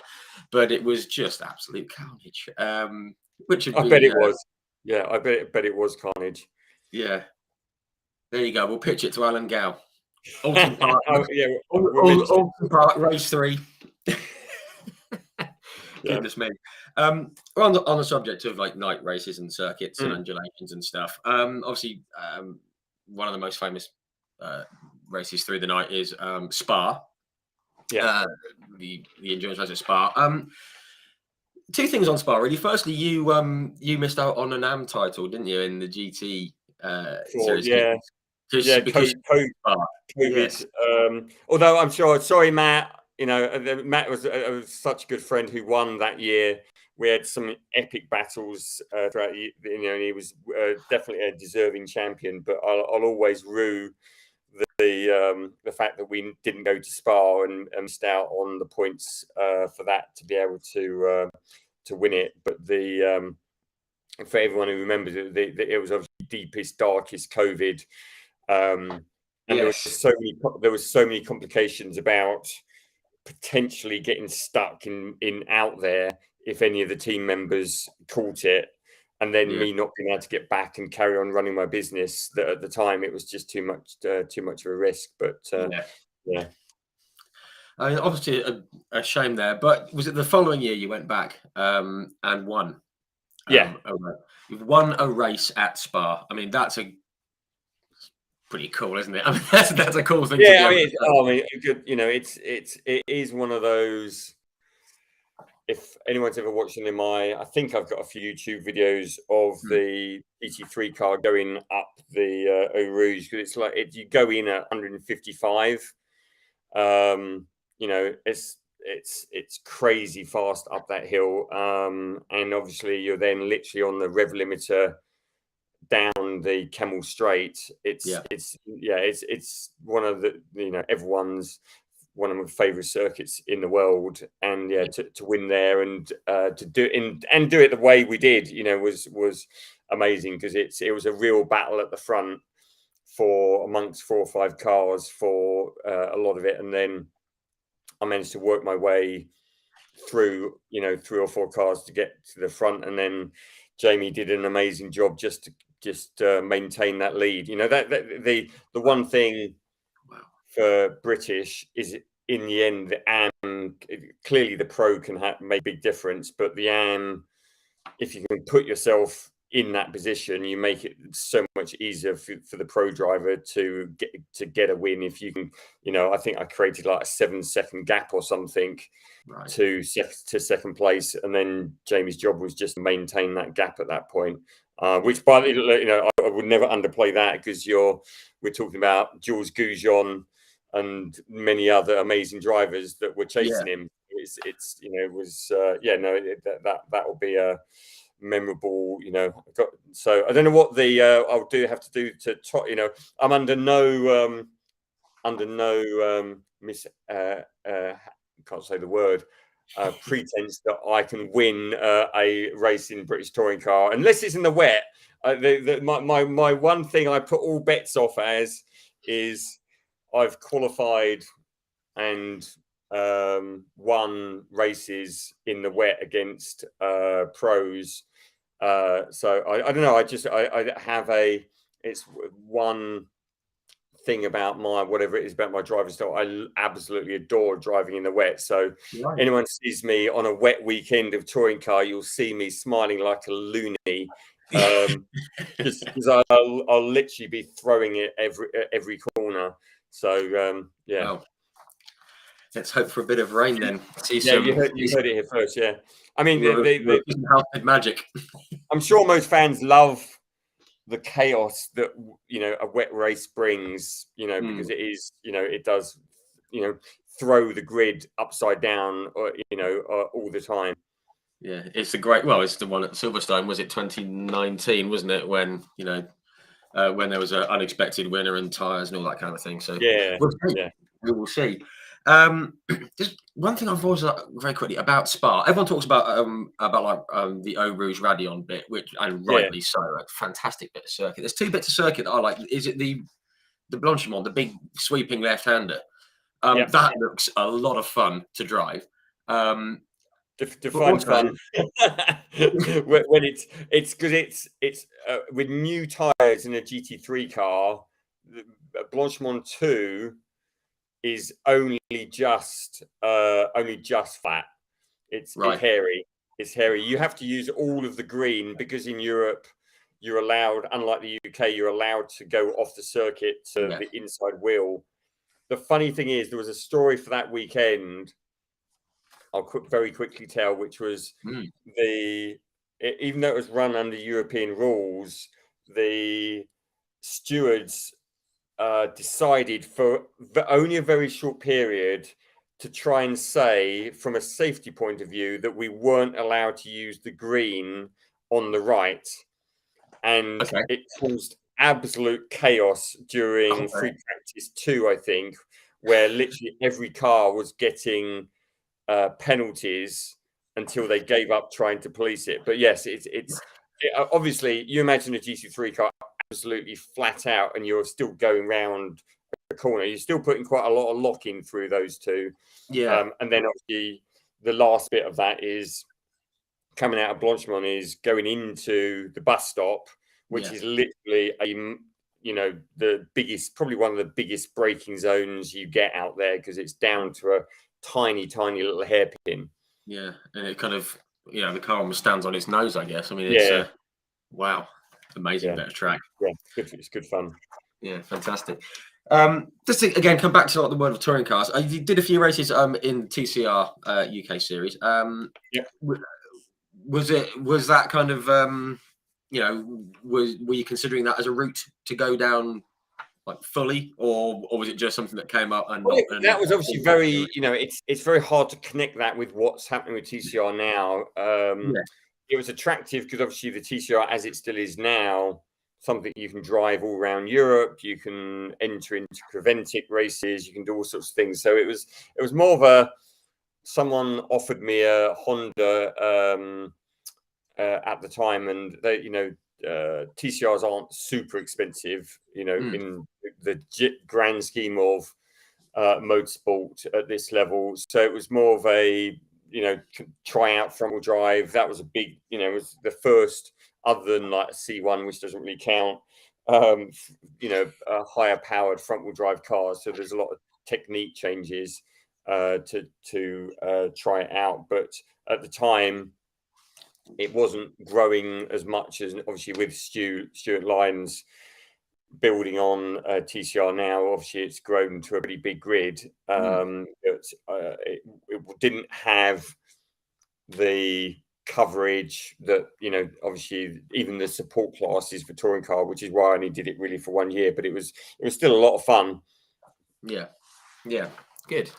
but it was just absolute carnage. Which would I bet it was. Yeah, I bet it was carnage. Yeah. There you go. We'll pitch it to Alan Gow. Alton Park. Alton Park race 3. Goodness me. We're on the subject of like night races and circuits and undulations and stuff. Obviously, one of the most famous races through the night is Spa. The endurance race at Spa. two things on Spa really. Firstly, you missed out on an AM title, didn't you, in the GT For series? yeah, yeah, Because Spa. Yes. COVID. Although I'm sure, sorry, Matt. You know, Matt was such a good friend who won that year. We had some epic battles throughout. You know, and he was definitely a deserving champion. But I'll always rue the fact that we didn't go to Spa and missed out on the points for that to be able to win it. But for everyone who remembers it, it was obviously deepest, darkest COVID. And Yes. there was so many complications about potentially getting stuck in out there if any of the team members caught it, and then me not being able to get back and carry on running my business. That at the time it was just too much of a risk. But yeah. I mean, obviously a shame there, but was it the following year you went back and won? Yeah. You've won a race at Spa. I mean, that's pretty cool, isn't it? I mean, that's a cool thing. Yeah, I mean, you know, it is one of those. If anyone's ever watched any of I think I've got a few YouTube videos of the GT3 car going up the Eau Rouge, because it's like you go in at 155. You know, it's crazy fast up that hill, and obviously you're then literally on the rev limiter down the Camel Straight. It's one of the, you know, everyone's one of my favorite circuits in the world, and to win there and to do it the way we did, you know, was amazing, because it was a real battle at the front for amongst 4 or 5 cars for a lot of it, and then I managed to work my way through, you know, 3 or 4 cars to get to the front, and then Jamie did an amazing job just to maintain that lead. You know, that the one thing for British is, in the end, the AM, clearly the pro can make a big difference, but the AM, if you can put yourself in that position, you make it so much easier for the pro driver to get a win. If you can, you know, I think I created like a 7-second gap or something to second place, and then Jamie's job was just to maintain that gap at that point. Which, by the, you know, I would never underplay that, because we're talking about Jules Goujon and many other amazing drivers that were chasing him. It's you know, it was that will be a memorable, you know. So I don't know what the I'll have to do to, you know, I'm under no can't say the word, pretense that I can win a race in British touring car unless it's in the wet. My one thing I put all bets off as is I've qualified and won races in the wet against pros. So I don't know. I have it's one thing about whatever it is about my driving style. I absolutely adore driving in the wet. So anyone sees me on a wet weekend of touring car, you'll see me smiling like a loony. Just because I'll literally be throwing it every corner. So Well, let's hope for a bit of rain then. You heard it here first. Yeah, I mean the Halstead magic. I'm sure most fans love the chaos that, you know, a wet race brings, you know, because it is, you know, it does, you know, throw the grid upside down, or, you know, all the time. Yeah, it's the one at Silverstone. Was it 2019? Wasn't it, when, you know, when there was an unexpected winner and tyres and all that kind of thing? So we will see. Just one thing I've always very quickly about Spa. Everyone talks about the Eau Rouge Raidillon bit, which, and rightly so, a fantastic bit of circuit. There's 2 bits of circuit that I like. Is it the Blanchimont, the big sweeping left-hander? That looks a lot of fun to drive. Define fun when it's because it's with new tires in a GT3 car. Blanchimont 2 is only just flat. It's hairy. It's hairy. You have to use all of the green, because in Europe you're allowed, unlike the UK, you're allowed to go off the circuit to the inside wheel. The funny thing is, there was a story for that weekend. I'll very quickly tell, which was even though it was run under European rules, the stewards decided for only a very short period to try and say, from a safety point of view, that we weren't allowed to use the green on the right. And it caused absolute chaos during free practice 2, I think, where literally every car was getting penalties until they gave up trying to police it. But yes, obviously, you imagine a GT3 car absolutely flat out and you're still going round the corner. You're still putting quite a lot of lock-in through those two. Yeah. And then obviously the last bit of that is coming out of Blanchemont is going into the bus stop, which is literally the biggest, probably one of the biggest braking zones you get out there, because it's down to a tiny little hairpin. Yeah, and it kind of, the car almost stands on its nose, I guess. I mean, it's wow, amazing bit of track. Yeah, it's good fun. Yeah, fantastic. Just to again come back to the world of touring cars, you did a few races in TCR UK series. Was that kind of were you considering that as a route to go down like fully, or was it just something that came up and that was obviously very, it's very hard to connect that with what's happening with TCR now. It was attractive because obviously the TCR as it still is now, something you can drive all around Europe, you can enter into Creventic races, you can do all sorts of things. So it was more of someone offered me a Honda at the time, and they, TCRs aren't super expensive, in the grand scheme of motorsport at this level. So it was more of a, try out front wheel drive. That was a big, it was the first, other than like a C1, which doesn't really count, higher powered front wheel drive cars. So there's a lot of technique changes to try it out. But at the time, it wasn't growing as much as obviously with Stuart Lyons building on TCR now. Obviously, it's grown to a pretty big grid. It didn't have the coverage that, obviously even the support classes for touring car, which is why I only did it really for 1 year. But it was still a lot of fun. Yeah, good.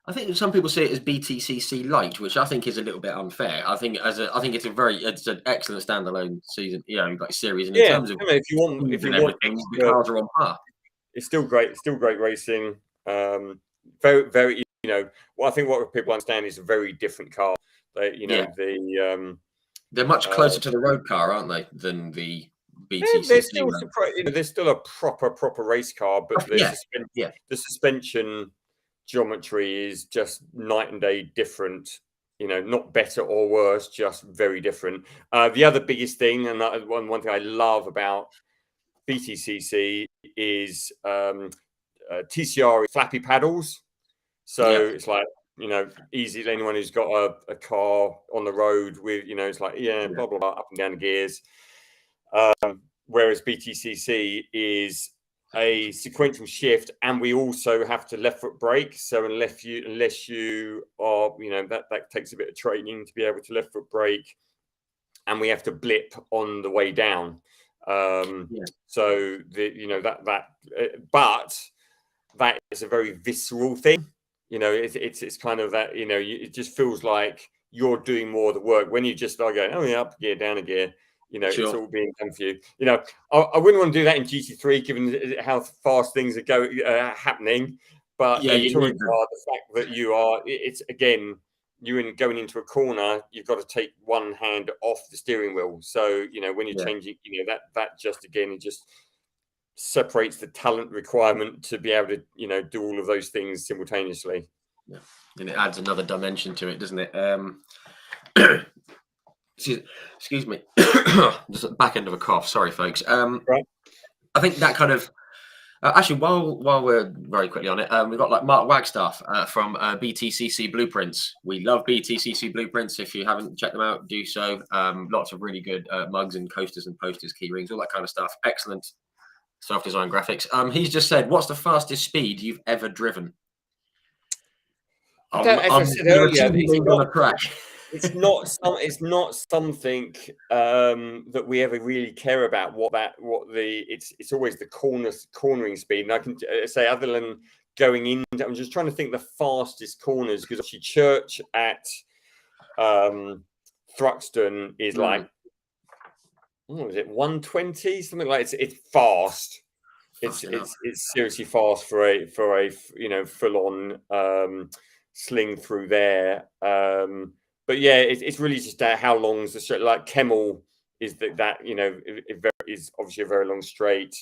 I think some people see it as BTCC light, which I think is a little bit unfair. I think it's an excellent standalone season, like series. And in terms of if you want, everything, the cars are on par. It's still great. It's still great racing. Very, very. What I think what people understand is a very different car. They're much closer to the road car, aren't they, than the BTCC? They're still a proper race car, but the suspension geometry is just night and day different. Not better or worse, just very different. The other biggest thing, and one thing I love about BTCC is TCR flappy paddles. So it's like, easy. Anyone who's got a car on the road with, it's like, blah, blah, blah, up and down the gears. Whereas BTCC is a sequential shift, and we also have to left foot brake. So unless you are, that takes a bit of training to be able to left foot brake, and we have to blip on the way down. So but that is a very visceral thing. It's kind of that, it just feels like you're doing more of the work when you just start going, up a gear, down a gear. It's all being done for you. I wouldn't want to do that in GT3, given how fast things are happening. But in touring car, the fact that you're going into a corner, you've got to take one hand off the steering wheel. So when you're changing, that just again, it just separates the talent requirement to be able to do all of those things simultaneously. Yeah, and it adds another dimension to it, doesn't it? Excuse me, just at the back end of a cough. Sorry, folks. Right. I think that kind of actually, while we're very quickly on it, we've got like Mark Wagstaff from BTCC Blueprints. We love BTCC Blueprints. If you haven't checked them out, do so. Lots of really good mugs and coasters and posters, key rings, all that kind of stuff. Excellent self-design graphics. He's just said, "What's the fastest speed you've ever driven?" As I said you're earlier, assuming he's gonna crash. it's not something that we ever really care about. It's always the cornering speed. And I can say, other than going in, I'm just trying to think the fastest corners, because actually Church at Thruxton is like, what was it, 120, something like it's fast. It's seriously fast for a full on sling through there. But yeah, it's really just how long's the straight. Like Kemmel is is obviously a very long straight.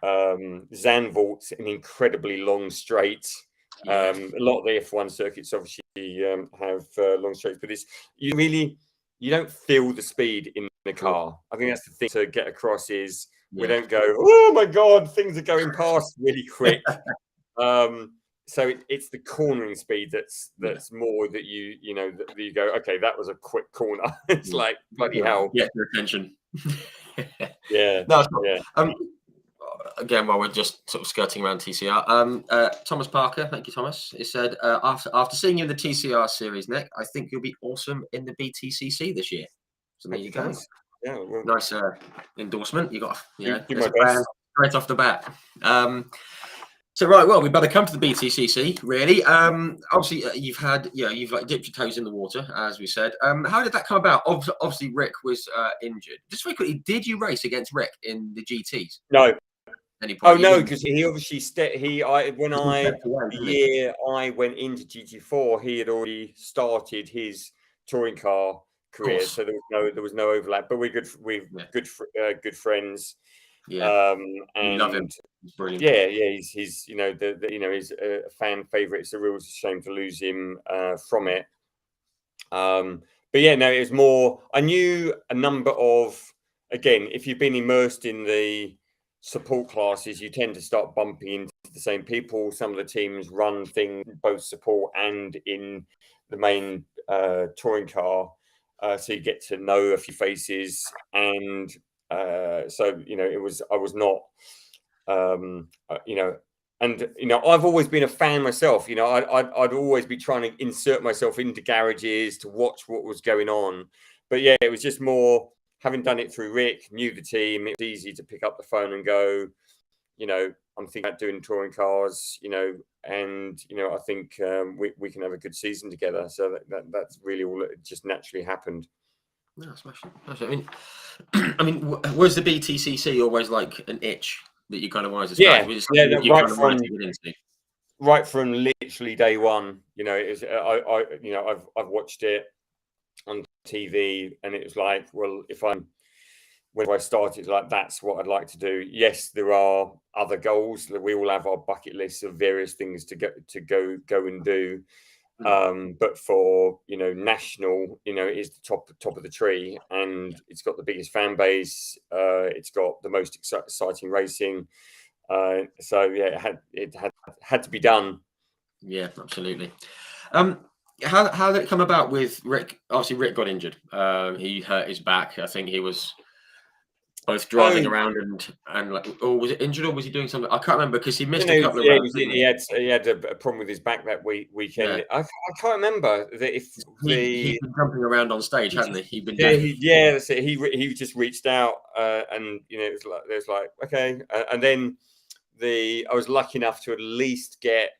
Zandvoort's an incredibly long straight. A lot of the F1 circuits obviously have long straights, but you don't feel the speed in the car. I think that's the thing to get across is we don't go, oh my God, things are going past really quick. So it's the cornering speed that's more that that you go, okay, that was a quick corner. It's like, bloody hell. Get your attention. Yeah. No, yeah. Again, while we're just sort of skirting around TCR, Thomas Parker, thank you, Thomas. He said, after seeing you in the TCR series, Nick, I think you'll be awesome in the BTCC this year. So there you go. Yeah, well, nice endorsement. You got, do my best. Right off the bat. So right, well, we better come to the BTCC. Really, obviously, you've like dipped your toes in the water, as we said. How did that come about? Obviously, Rick was injured. Just very quickly, did you race against Rick in the GTs? No. Oh no, because he obviously I went into GT4, he had already started his touring car career, so there was no overlap. But we're good friends. Yeah, and love him. He's brilliant. Yeah, he's he's a fan favorite. It's a real shame to lose him from it. But yeah, no, it was more. I knew a number of, again, if you've been immersed in the support classes, you tend to start bumping into the same people. Some of the teams run things both support and in the main touring car, so you get to know a few faces. And so I was not and I've always been a fan myself. I'd always be trying to insert myself into garages to watch what was going on. But yeah, it was just more, having done it through Rick, knew the team, it was easy to pick up the phone and go, I'm thinking about doing touring cars, and I think we can have a good season together. So that's really all that just naturally happened. No, smashing. I mean, was the BTCC always like an itch that you kind of wanted to start? Right from literally day one. I've watched it on TV, and it was like, well, when I started, like, that's what I'd like to do. Yes, there are other goals that we all have, our bucket lists of various things to go and do. But for national, is the top of the tree, and it's got the biggest fan base. It's got the most exciting racing. So yeah, it had to be done. Yeah, absolutely. How did it come about with Rick? Obviously, Rick got injured. He hurt his back. I think he was both driving around and like, or was it injured, or was he doing something? I can't remember, because he missed a couple of rounds. He had a problem with his back that weekend. Yeah. I can't remember that if he'd been jumping around on stage, hadn't he? He'd been that's it. He just reached out, and it was like okay, and then I was lucky enough to at least get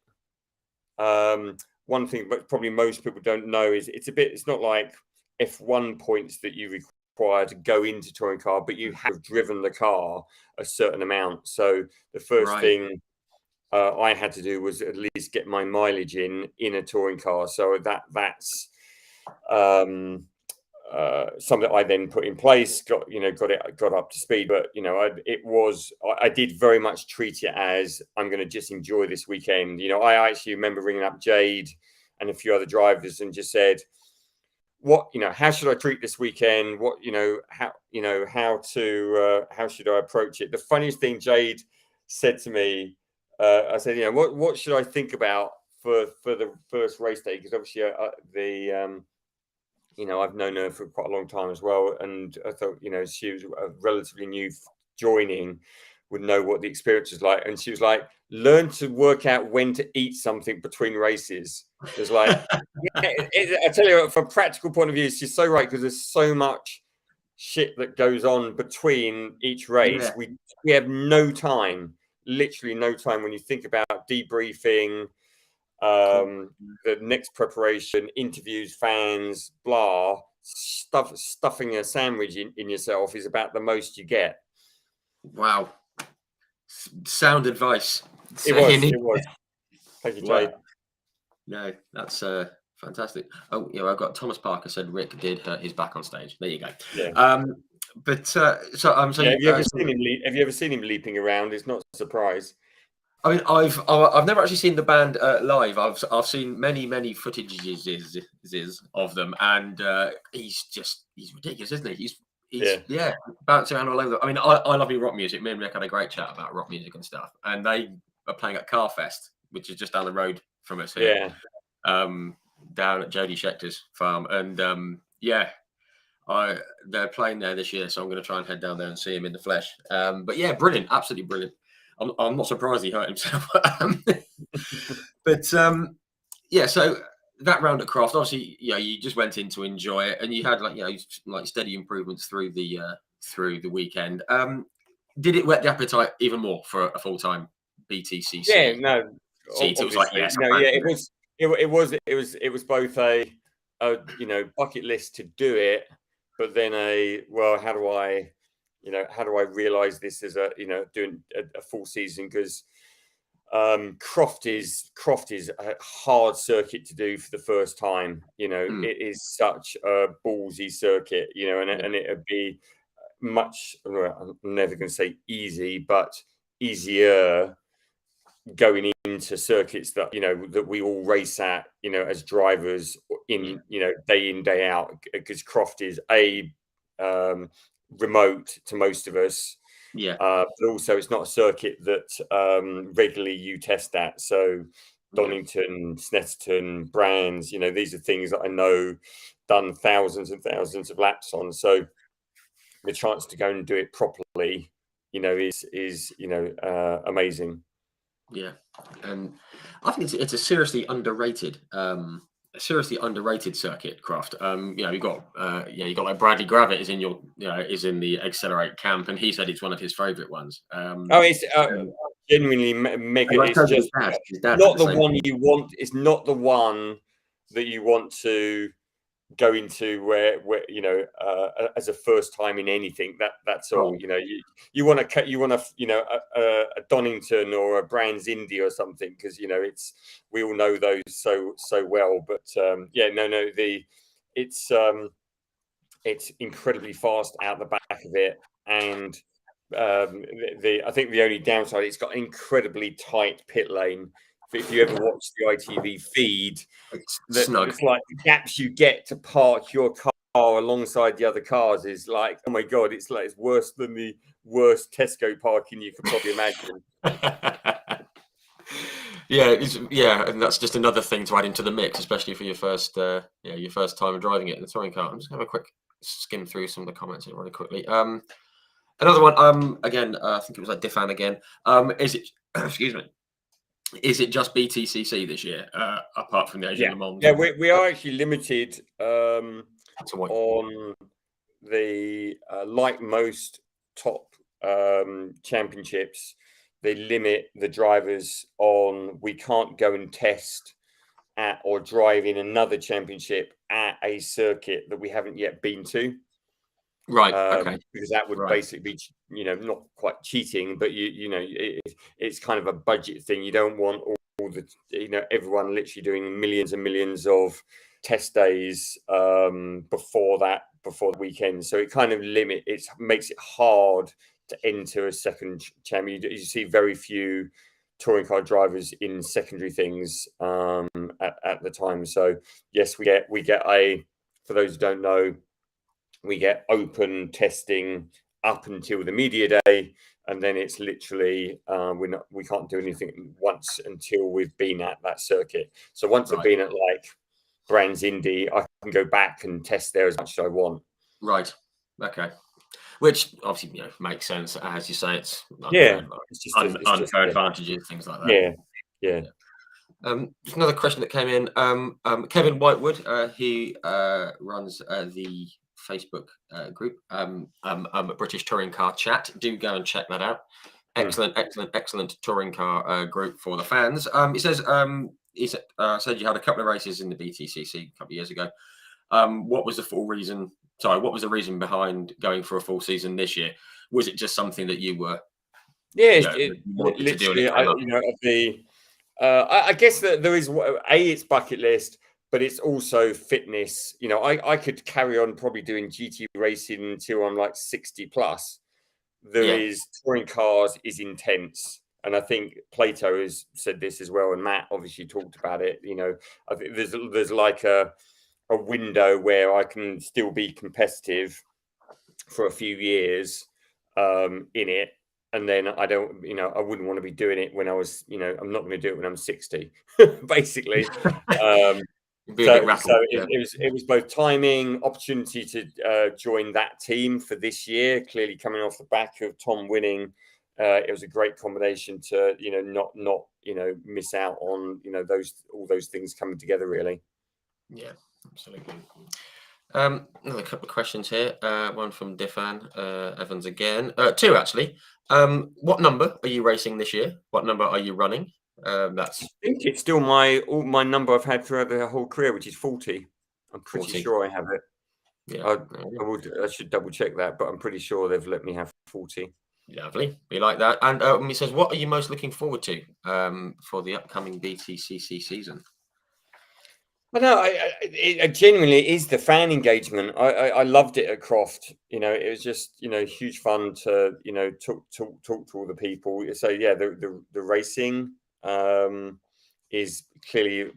one thing, but probably most people don't know, is it's not like F1 points that you require to go into touring car, but you have driven the car a certain amount. So the first thing I had to do was at least get my mileage in a touring car. So that's something I then put in place, got up to speed. But I did very much treat it as, I'm going to just enjoy this weekend. I actually remember ringing up Jade and a few other drivers and just said, how should I treat this weekend? How should I approach it? The funniest thing Jade said to me, I said, what should I think about for the first race day? Because obviously I've known her for quite a long time as well, and I thought, she was relatively new joining. would know what the experience was like. And she was like, learn to work out when to eat something between races. It was like, I tell you, from a practical point of view, she's so right, because there's so much shit that goes on between each race. Yeah. We have no time, literally no time, when you think about debriefing, the next preparation, interviews, fans, blah, stuffing a sandwich in yourself is about the most you get. Wow. Sound advice. It was. Thank you, Jay. Wow. No, that's fantastic. Oh, I've got Thomas Parker said Rick did hurt his back on stage. There you go. Yeah. But so have you ever seen him leaping around? It's not a surprise. I mean, I've never actually seen the band live. I've seen many footages of them, and he's ridiculous, isn't he? He's bouncing around all over. I mean, I love your rock music. Me and Rick had a great chat about rock music and stuff, and they are playing at Carfest, which is just down the road from us here. Down at Jodie Scheckter's farm, and they're playing there this year, so I'm going to try and head down there and see him in the flesh. But yeah, brilliant, absolutely brilliant. I'm not surprised he hurt himself. But so that round at Craft, obviously, you just went in to enjoy it, and you had like steady improvements through the weekend. Did it whet the appetite even more for a full-time BTCC? Yeah, no. It was like, yes, no, yeah, it was both a bucket list to do it, but then how do I realize this as doing a full season? Because Croft is a hard circuit to do for the first time. It is such a ballsy circuit, and it'd be much, I'm never going to say easy, but easier going into circuits that that we all race at, as drivers in day in, day out, because Croft is remote to most of us, but also it's not a circuit that regularly you test at. So Donington, Snetterton, Brands, these are things that I know, done thousands and thousands of laps on. So the chance to go and do it properly, is amazing. Yeah, and I think it's a seriously underrated circuit, Croft. You've got like Bradley Gravitt is in the Accelerate camp, and he said it's one of his favourite ones. It's genuinely mega. It's just not the one you want. It's not the one that you want to go into where as a first time in anything. That's all. You want a Donington or a Brands Indy or something, because we all know those so well. But it's incredibly fast out the back of it, and I think the only downside, it's got an incredibly tight pit lane. If you ever watch the ITV feed, it's like the gaps you get to park your car alongside the other cars is like, oh my god, it's worse than the worst Tesco parking you could probably imagine. And that's just another thing to add into the mix, especially for your first time of driving it in the touring car. I'm just gonna have a quick skim through some of the comments here really quickly. Another one, again, I think it was like Diffan again. Excuse me. Is it just BTCC this year, apart from the Asian Le Mans? Yeah, we are actually limited on the like most top championships. They limit the drivers on, we can't go and test at or drive in another championship at a circuit that we haven't yet been to. Right. Okay. Because that would basically be, not quite cheating, but it's kind of a budget thing. You don't want all the, everyone literally doing millions and millions of test days before the weekend. So it kind of makes it hard to enter a second champion. You see very few touring car drivers in secondary things at the time. So yes, we get for those who don't know, we get open testing up until the media day, and then it's literally we can't do anything once until we've been at that circuit. So once I've been at like Brands Indy, I can go back and test there as much as I want. Right. Okay. which obviously makes sense. As you say, it's Yeah, unfair, it's just unfair advantages, things like that. yeah, yeah. Just another question that came in. Kevin Whitewood, he runs the Facebook group, British Touring Car Chat. Do go and check that out. Excellent touring car group for the fans. He says said you had a couple of races in the BTCC a couple of years ago. What was the full reason? Sorry, what was the reason behind going for a full season this year? Was it just something that you were, wanted to do and it came up? I guess that there is it's bucket list, but it's also fitness. I could carry on probably doing GT racing until I'm like 60 plus. There is touring cars is intense. And I think Plato has said this as well. And Matt obviously talked about it. I think there's like a window where I can still be competitive for a few years in it. And then I don't, I wouldn't want to be doing it when I was, I'm not going to do it when I'm 60, basically. It was both timing, opportunity to join that team for this year. Clearly, coming off the back of Tom winning, it was a great combination to not miss out on all those things coming together. Really. Yeah, absolutely. Another couple of questions here. One from Diffan Evans again. Two actually. What number are you racing this year? What number are you running? I think it's still my number I've had throughout the whole career, which is 40. I'm pretty sure I have it. Yeah, I should double check that, but I'm pretty sure they've let me have 40. Lovely, we like that. And he says, what are you most looking forward to for the upcoming BTCC season? Well, no, it genuinely is the fan engagement. I loved it at Croft. It was just huge fun to talk to all the people. So yeah, the racing is clearly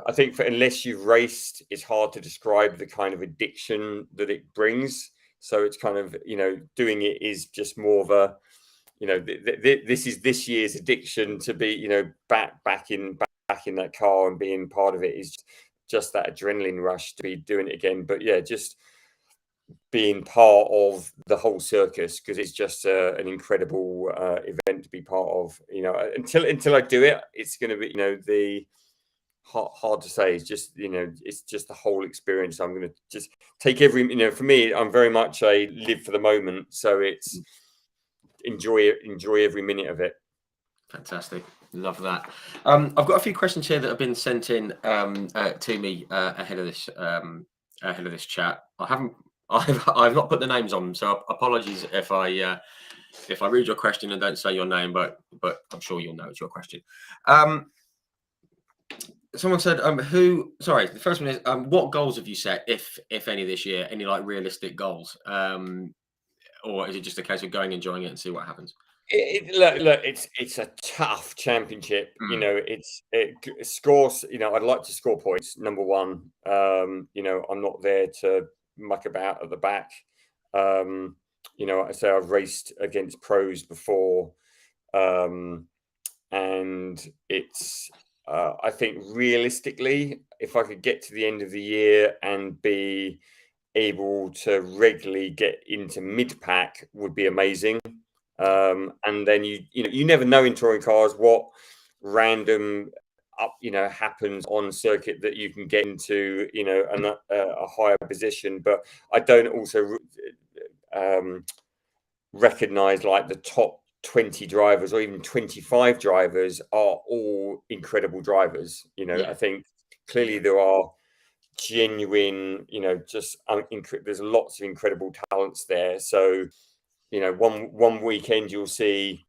I think unless you've raced, it's hard to describe the kind of addiction that it brings. So it's kind of doing it is just more of a this is this year's addiction to be back in that car and being part of it is just that adrenaline rush to be doing it again. But yeah, just being part of the whole circus, because it's just an incredible event to be part of. Until I do it, it's going to be the hard to say. It's just it's just the whole experience. I'm going to just take every for me, I'm very much a live for the moment, so it's enjoy every minute of it. Fantastic, love that. I've got a few questions here that have been sent in to me ahead of this chat. I've not put the names on them, so apologies if I read your question and don't say your name, but I'm sure you'll know it's your question. Someone said, sorry, the first one is, what goals have you set, if any, this year? Any like realistic goals? Or is it just a case of going, enjoying it and see what happens? Look, it's a tough championship. It scores. I'd like to score points. Number one, I'm not there to muck about at the back. I say I've raced against pros before, and it's. I think realistically, if I could get to the end of the year and be able to regularly get into mid pack, would be amazing. And then you never know in touring cars what random happens on circuit that you can get into a higher position. But I don't also recognize like the top 20 drivers or even 25 drivers are all incredible drivers. I think clearly there are genuine there's lots of incredible talents there. So one weekend you'll see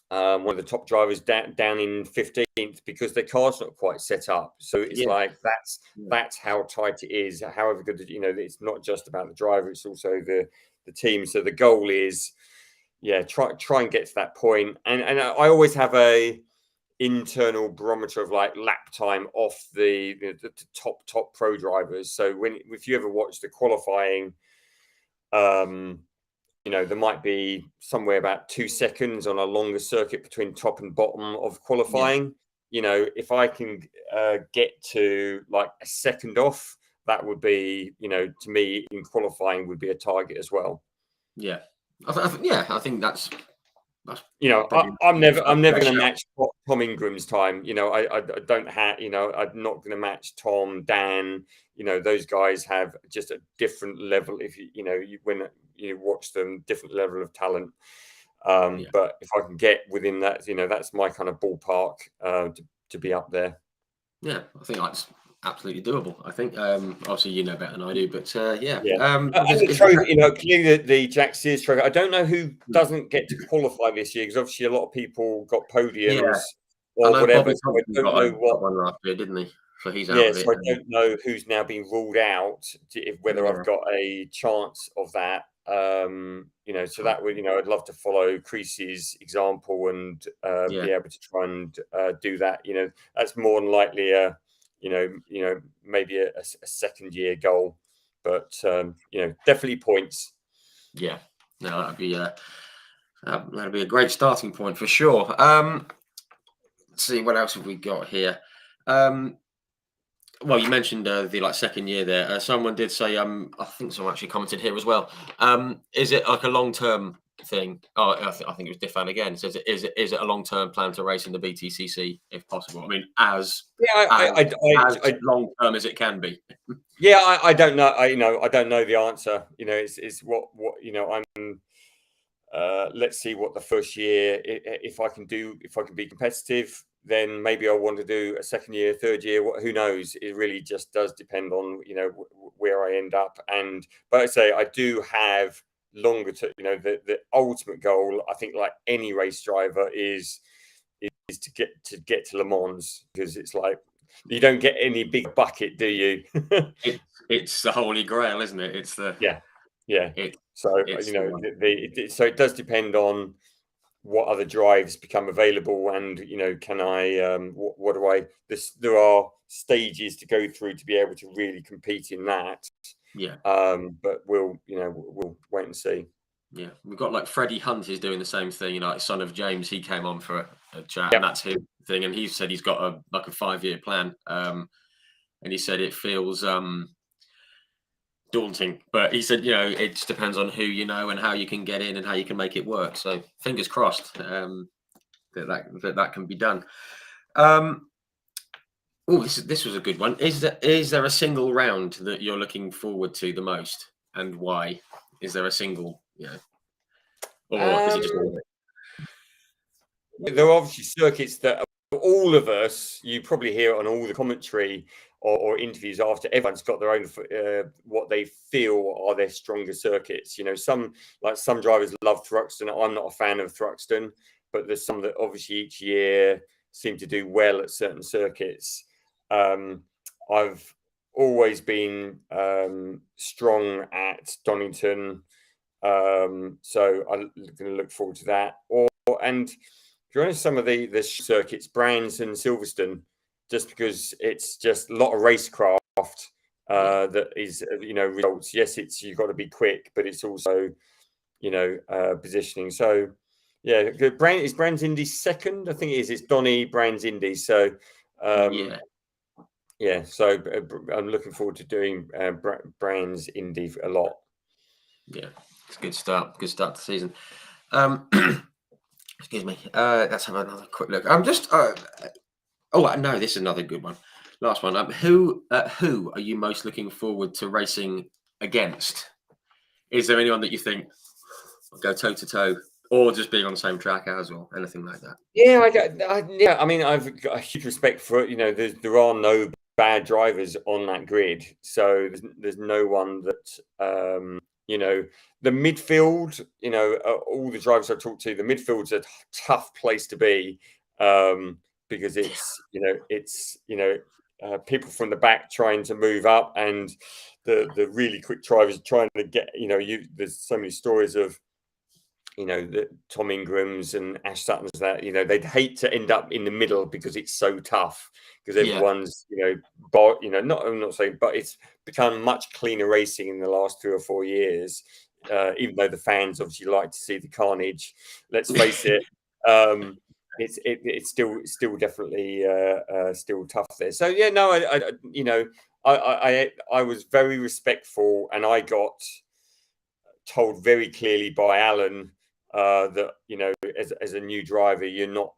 one of the top drivers down in 15th because their car's not quite set up. So it's like that's how tight it is. However good it's not just about the driver, it's also the team. So the goal is try and get to that point. And I always have a internal barometer of like lap time off the top pro drivers. So if you ever watch the qualifying, there might be somewhere about 2 seconds on a longer circuit between top and bottom of qualifying. If I can get to like a second off, that would be, to me, in qualifying would be a target as well. Yeah, I think that's I'm never going to match Tom Ingram's time. I don't have. I'm not going to match Tom, Dan. Those guys have just a different level. If when you watch them, different level of talent. But if I can get within that, that's my kind of ballpark to be up there. Yeah, I think that's absolutely doable. I think obviously you know better than I do, but yeah. And the trophy, clearly the Jack Sears trophy. I don't know who doesn't get to qualify this year, because obviously a lot of people got podiums or whatever. Bobby So I don't know what one last year, didn't he? So he's out of it. So I don't know who's now been ruled out, whether I've got a chance of that. So that would, I'd love to follow Creasy's example and be able to try and do that. That's more than likely maybe a second year goal, but definitely points. Yeah, no, that'd be a great starting point for sure. Let's see, what else have we got here? Well, you mentioned the second year there. Someone did say, I think someone actually commented here as well. Is it like a long-term thing? Oh, I think it was Diffan again. Says, is it a long-term plan to race in the BTCC if possible? I mean, as long-term as it can be. Yeah, I don't know. I don't know the answer. It's what I'm. Let's see what the first year. If I can be competitive, then maybe I want to do a second year, third year. Who knows? It really just does depend on where I end up. But I say I do have longer term. The ultimate goal, I think, like any race driver, is to get to Le Mans, because it's like you don't get any big bucket, do you? It's the holy grail, isn't it? It's the So so it does depend on what other drives become available, and can I what do I there are stages to go through to be able to really compete in that. But we'll wait and see. Yeah, we've got like Freddie Hunt is doing the same thing, son of James. He came on for a chat, and that's his thing, and he said he's got a 5-year plan, and he said it feels daunting, but he said it just depends on who and how you can get in and how you can make it work. So fingers crossed that can be done. This was a good one. Is there a single round that you're looking forward to the most, and why? Is there a single, or is it just all of it? There are obviously circuits that all of us, you probably hear it on all the commentary or interviews after, everyone's got their own what they feel are their stronger circuits. Some drivers love Thruxton. I'm not a fan of Thruxton, but there's some that obviously each year seem to do well at certain circuits. I've always been strong at Donington, so I'm going to look forward to that. And if you're on some of the circuits, Brands and Silverstone, just because it's just a lot of racecraft that is, results. Yes, you've got to be quick, but it's also, positioning. So, yeah, is Brands Indy second? I think it is. It's Donny, Brands Indy. So, so I'm looking forward to doing Brands Indy a lot. Yeah, it's a good start. Good start to the season. Excuse me. Let's have another quick look. I'm just. No, this is another good one. Last one. Who are you most looking forward to racing against? Is there anyone that you think will go toe to toe, or just being on the same track as, or anything like that? Yeah, I mean, I've got a huge respect for there are no bad drivers on that grid, so there's no one that the midfield. All the drivers I've talked to, the midfield's a tough place to be. Because it's people from the back trying to move up, and the really quick drivers trying to get there's so many stories of the Tom Ingrams and Ash Suttons that they'd hate to end up in the middle because it's so tough, because everyone's I'm not saying, but it's become much cleaner racing in the last 3 or 4 years, even though the fans obviously like to see the carnage. Let's face it. It's still definitely still tough there. So I I was very respectful, and I got told very clearly by Alan that, you know, as a new driver, you're not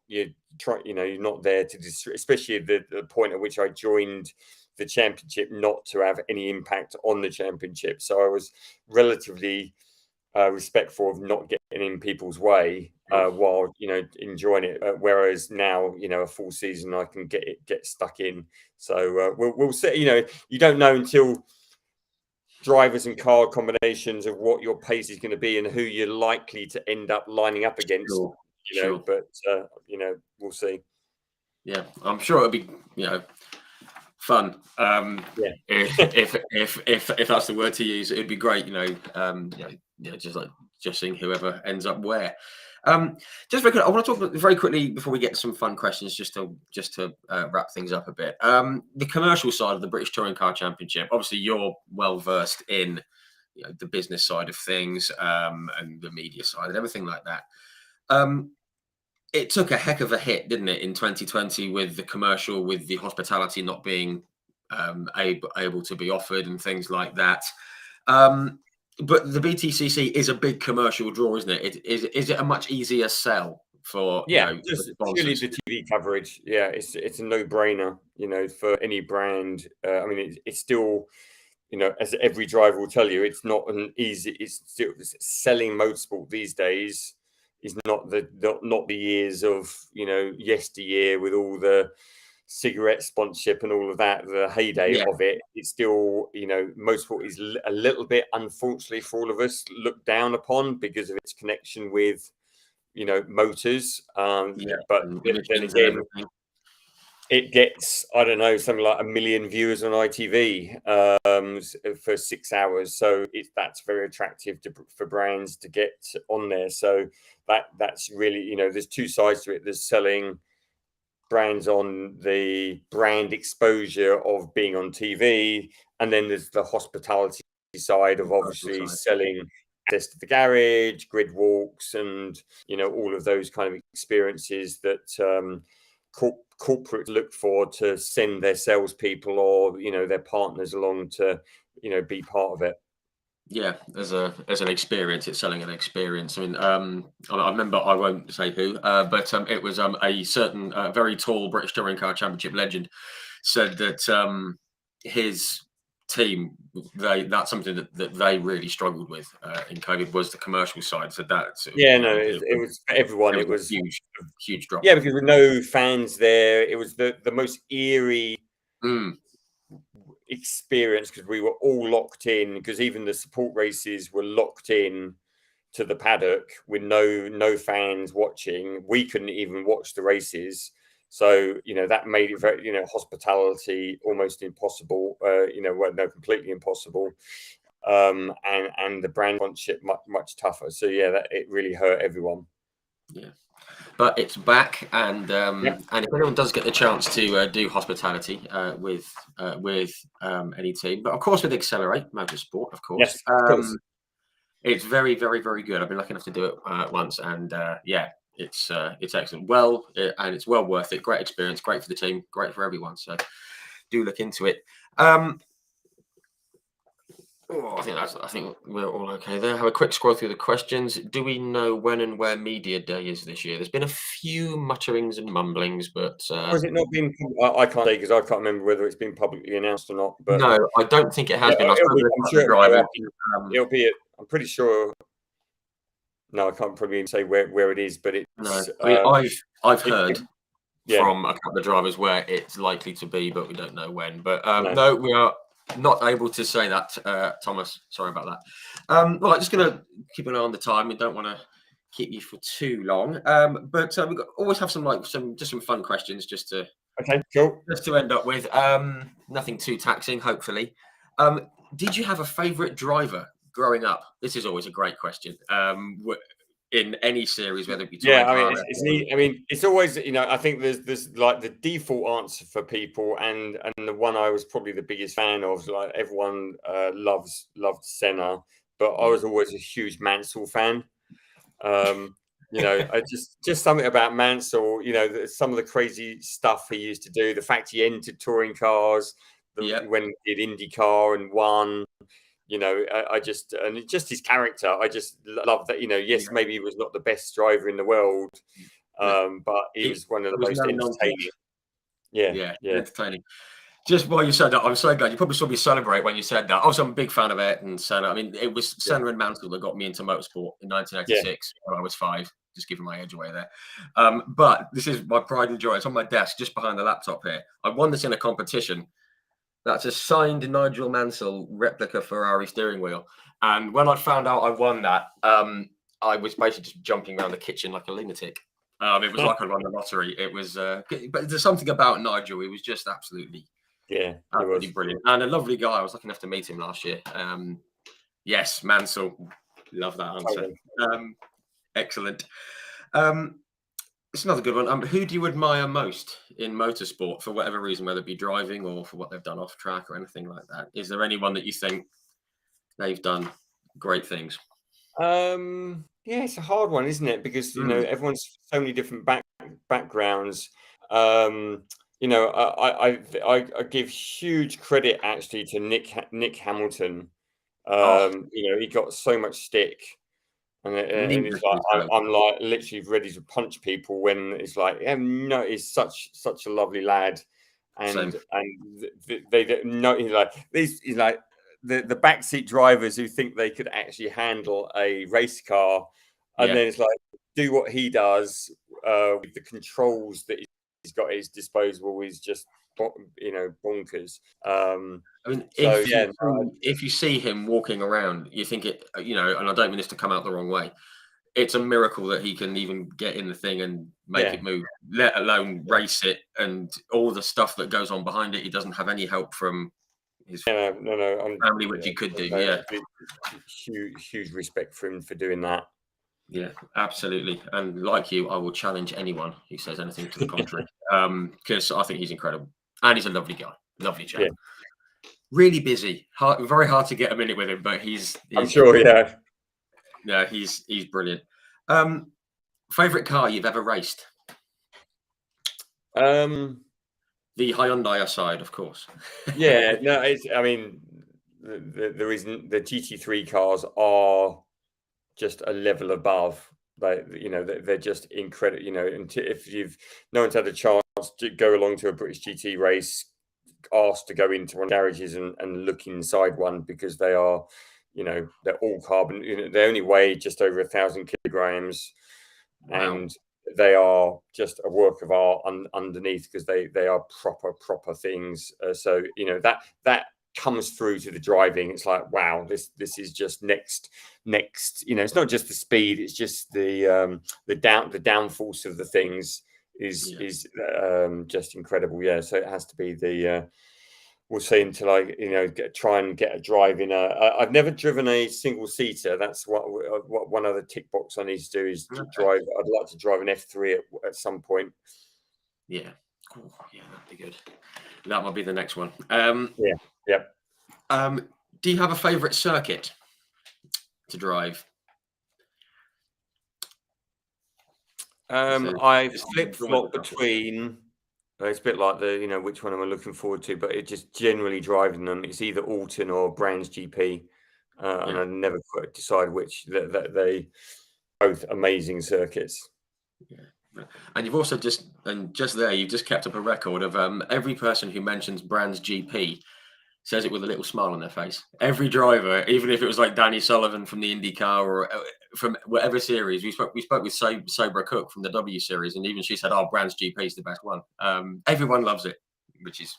there to especially at the point at which I joined the championship, not to have any impact on the championship. So I was relatively respectful of not getting in people's way while, you know, enjoying it. Whereas now, you know, a full season, I can get stuck in. So we'll see. You know, you don't know until drivers and car combinations of what your pace is going to be and who you're likely to end up lining up against. Sure. You know, but you know, we'll see. Yeah, I'm sure it'll be, you know, fun. Yeah. if that's the word to use, it'd be great. You know, just seeing whoever ends up where. Just very quick, I want to talk very quickly before we get to some fun questions, just to wrap things up a bit. The commercial side of the British Touring Car Championship. Obviously, you're well versed in, you know, the business side of things, and the media side and everything like that. It took a heck of a hit, didn't it, in 2020 with the commercial, with the hospitality not being able to be offered and things like that. But the BTCC is a big commercial draw, isn't it? Is it a much easier sell for, yeah, you know, just purely the TV coverage? Yeah, it's a no-brainer, you know, for any brand. I mean, it's still, you know, as every driver will tell you, it's not an easy. It's still selling motorsport these days is not the years of, you know, yesteryear with all the cigarette sponsorship and all of that, the heyday of it. It's still, you know, motorsport is a little bit, unfortunately for all of us, looked down upon because of its connection with, you know, motors. But then again, it gets, I don't know, something like 1 million viewers on ITV for 6 hours. So that's very attractive for brands to get on there. So that's really, you know, there's two sides to it. There's selling brands on the brand exposure of being on TV, and then there's the hospitality side of obviously selling access to the garage, grid walks, and, you know, all of those kind of experiences that corporate look for to send their salespeople or, you know, their partners along to, you know, be part of it. Yeah, as an experience, it's selling an experience. I mean, I remember, I won't say who, but it was a certain very tall British Touring Car Championship legend said that his team, that's something that they really struggled with in COVID, was the commercial side. So that's it was for everyone. It was huge drop. Yeah, because with no fans there, it was the most eerie experience because we were all locked in, because even the support races were locked in to the paddock with no fans watching. We couldn't even watch the races. So, you know, that made it very, you know, hospitality almost impossible, you know, well, no, completely impossible. And the brand sponsorship much tougher. So yeah, it really hurt everyone. Yeah. But it's back, and if anyone does get the chance to do hospitality with any team, but of course with Accelerate Motorsport, of course, yes, of course. It's very, very, very good. I've been lucky enough to do it once, and yeah, it's excellent. And it's well worth it. Great experience, great for the team, great for everyone. So do look into it. I think we're all okay there. Have a quick scroll through the questions. Do we know when and where Media Day is this year? There's been a few mutterings and mumblings, but has it not been? I can't say, because I can't remember whether it's been publicly announced or not. But no, I don't think it has been. I'm sure it'll be. I'm pretty sure. No, I can't probably even say where it is, but it's. No, I mean, I've heard from a couple of drivers where it's likely to be, but we don't know when. But no, we are not able to say that, Thomas. Sorry about that. Well, I'm just going to keep an eye on the time. We don't want to keep you for too long. But we always have some fun questions just to end up with. Nothing too taxing, hopefully. Did you have a favourite driver growing up? This is always a great question. In any series, whether it be it's always, you know, I think there's like the default answer for people, and the one I was probably the biggest fan of, like everyone loved Senna, but I was always a huge Mansell fan. You know, I just something about Mansell, you know, some of the crazy stuff he used to do, the fact he entered touring cars, when he did IndyCar and won. You know, and it's just his character. I just love that. You know, yes, maybe he was not the best driver in the world, but he was one of the most entertaining. Yeah, entertaining. Just while you said that, I'm so glad. You probably saw me celebrate when you said that. Also, I'm a big fan of Ayrton Senna. I mean, it was Senna and Mansell that got me into motorsport in 1986 when I was 5. Just giving my age away there. But this is my pride and joy. It's on my desk just behind the laptop here. I won this in a competition. That's a signed Nigel Mansell replica Ferrari steering wheel. And when I found out I won that, I was basically just jumping around the kitchen like a lunatic. It was like I won the lottery. It was, but there's something about Nigel. He was just absolutely brilliant and a lovely guy. I was lucky enough to meet him last year. Yes, Mansell. Love that answer. Excellent. It's another good one. Who do you admire most in motorsport for whatever reason, whether it be driving or for what they've done off track or anything like that? Is there anyone that you think they've done great things? Yeah, it's a hard one, isn't it? Because you know everyone's so many different backgrounds. You know, I give huge credit actually to Nick Hamilton. You know, he got so much stick. And it's like I'm like literally ready to punch people when it's like, no, he's such a lovely lad, and they know he's like these. He's like the backseat drivers who think they could actually handle a race car, and then it's like do what he does with the controls that he's got at his disposal is just bonkers. I mean, if you see him walking around, you think it, and I don't mean this to come out the wrong way. It's a miracle that he can even get in the thing and make it move, let alone race it and all the stuff that goes on behind it. He doesn't have any help from his family, which he could do. Huge respect for him for doing that. Yeah, absolutely. And like you, I will challenge anyone who says anything to the contrary, because I think he's incredible and he's a lovely guy, lovely chap. Yeah. Really busy, very hard to get a minute with him, but he's I'm sure, he's brilliant. Favorite car you've ever raced? The Hyundai aside, of course. I mean, there isn't. The GT3 cars are just a level above. They're just incredible. You know, and if no one's had a chance to go along to a British GT race, asked to go into one garages and look inside one, because they are, they're all carbon. They only weigh just over 1,000 kilograms, and they are just a work of art underneath, because they are proper things. So that comes through to the driving. It's like, wow, this is just next. It's not just the speed; it's just the downforce of the things is just incredible. Yeah, so it has to be the. We'll see until I try and get a drive in I've never driven a single seater. That's what one other tick box I need to do is to drive. I'd like to drive an F3 at some point. Yeah, that'd be good. That might be the next one. Do you have a favorite circuit to drive? I flip-flop between. It's a bit like which one am I looking forward to, but it's just generally driving them. It's either Alton or Brands GP, and I never quite decide which. They both amazing circuits. Yeah, and you've also just kept up a record of every person who mentions Brands GP says it with a little smile on their face. Every driver, even if it was like Danny Sullivan from the IndyCar or from whatever series, we spoke with Sobra Cook from the W series, and even she said, "Oh, Brands GP is the best one." Everyone loves it, which is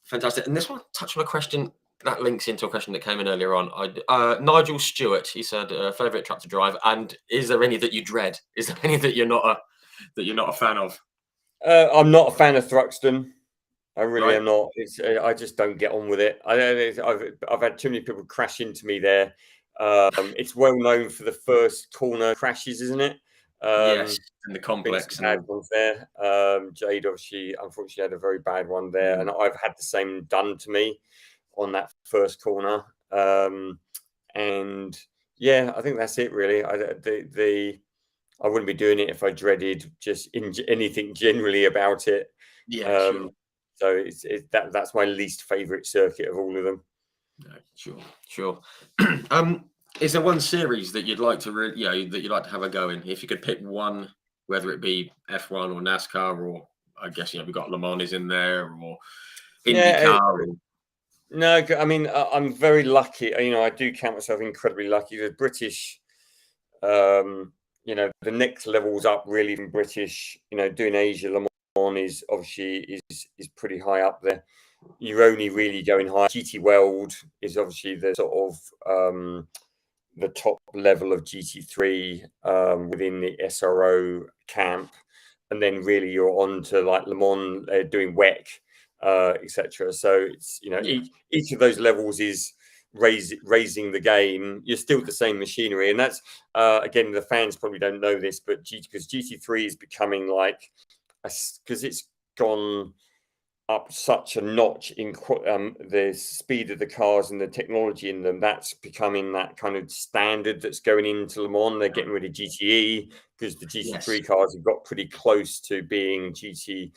fantastic. And this one touched on a question that links into a question that came in earlier on. Nigel Stewart, he said, favorite track to drive, and is there any that you dread? Is there any that you're not a fan of? I'm not a fan of Thruxton. I really am not. I just don't get on with it. I've had too many people crash into me there. It's well known for the first corner crashes, isn't it? Yes, in the complex. Bad ones there. Jade obviously, unfortunately, had a very bad one there, and I've had the same done to me on that first corner. And yeah, I think that's it really. I wouldn't be doing it if I dreaded just anything generally about it. Yeah, sure. So that's my least favourite circuit of all of them. No, sure. Is there one series that you'd like to that you'd like to have a go in? If you could pick one, whether it be F1 or NASCAR, or I guess we've got Le Mans is in there, or IndyCar. No, I mean, I'm very lucky. I do count myself incredibly lucky. The British, the next levels up really from British. Doing Asia Le Mans is obviously is pretty high up there. You're only really going high. GT World is obviously the sort of the top level of GT3 within the SRO camp, and then really you're on to like Le Mans doing WEC, etc. So it's each of those levels is raising the game. You're still the same machinery, and that's again, the fans probably don't know this, but because GT3 is becoming like, because it's gone up such a notch in the speed of the cars and the technology in them, that's becoming that kind of standard that's going into Le Mans. They're getting rid of GTE because the GT3 cars have got pretty close to being GTE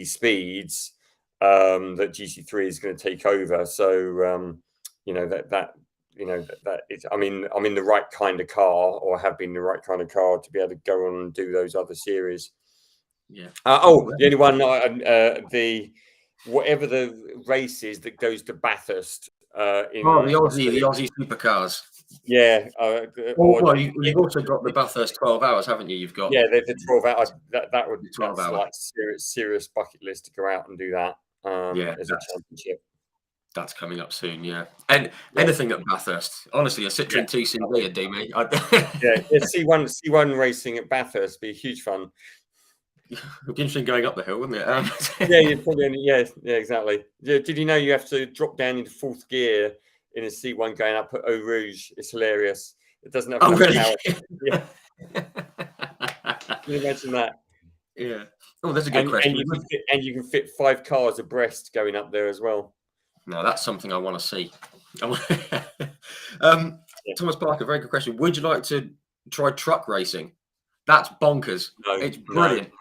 speeds, that GT3 is going to take over. So that is, I mean, I'm in the right kind of car, or have been the right kind of car to be able to go on and do those other series. Yeah. The only one, whatever the race is that goes to Bathurst. The Aussie supercars. Yeah. You've also got the Bathurst 12 hours, haven't you? You've got the 12 hours. That would 12 hours. Like serious bucket list to go out and do that. As a championship. That's coming up soon, yeah. And anything at Bathurst, honestly, a Citroen 2CV would do me. C1 racing at Bathurst would be huge fun. It'd be interesting going up the hill, wouldn't it? You'd probably exactly. Did you know you have to drop down into fourth gear in a C1 going up at Eau Rouge? It's hilarious. It doesn't have enough power. Yeah. Can you imagine that? Yeah. Oh, that's a good question. And you can fit 5 cars abreast going up there as well. No, that's something I want to see. Thomas Parker, very good question. Would you like to try truck racing? That's bonkers. No, it's brilliant.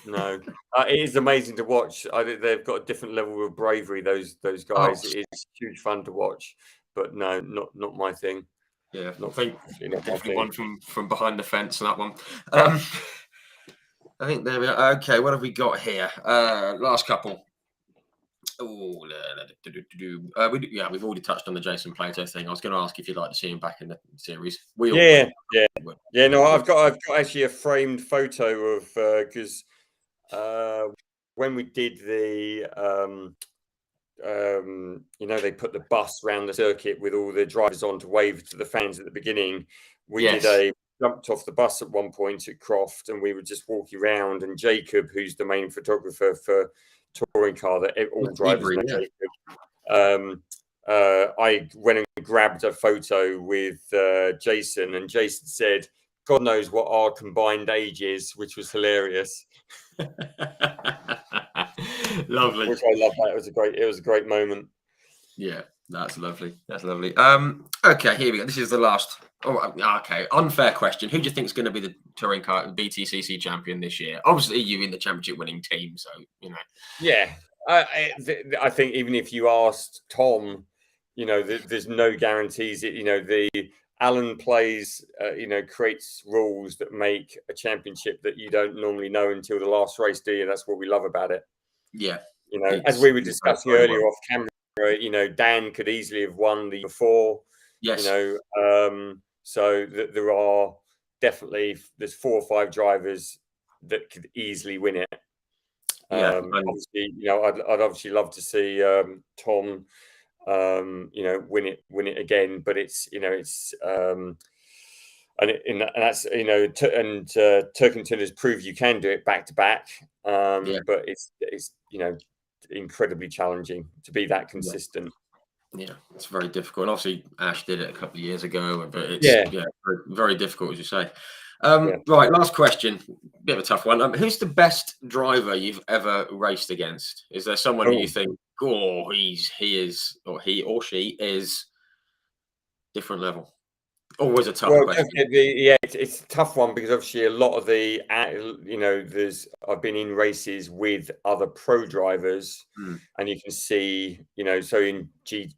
No, it is amazing to watch. I think they've got a different level of bravery. Those guys. It is huge fun to watch. But no, not my thing. Yeah, I think definitely one from behind the fence. That one. I think there we are. Okay, what have we got here? Last couple. Oh, we've already touched on the Jason Plato thing. I was going to ask if you'd like to see him back in the series. No, I've got actually a framed photo of because when we did the they put the bus around the circuit with all the drivers on to wave to the fans at the beginning. We jumped off the bus at one point at Croft, and we were just walking around, and Jacob, who's the main photographer for touring car that all drivers know, I went and grabbed a photo with Jason, and Jason said, God knows what our combined age is, which was hilarious. Lovely. Which I love. That it was a great moment. Yeah, that's lovely. Okay, here we go. This is the last. Okay, unfair question. Who do you think is going to be the touring car BTCC champion this year? Obviously, you in the championship winning team, so Yeah, I think even if you asked Tom, there's no guarantees. Alan plays, creates rules that make a championship that you don't normally know until the last race, do you? That's what we love about it. Yeah. As we were discussing earlier off camera, Dan could easily have won the before. Yes. So there are definitely there's 4 or 5 drivers that could easily win it. Obviously, I'd obviously love to see Tom, win it again. But it's that's Turkington has proved you can do it back to back. But it's incredibly challenging to be that consistent. Yeah, it's very difficult. And obviously, Ash did it a couple of years ago, but it's very, very difficult, as you say. Right, last question. Bit of a tough one. Who's the best driver you've ever raced against? Is there someone who you think, he or she is different level? Always a tough Well, question. yeah, it's a tough one because obviously a lot of the, I've been in races with other pro drivers, and you can see, so in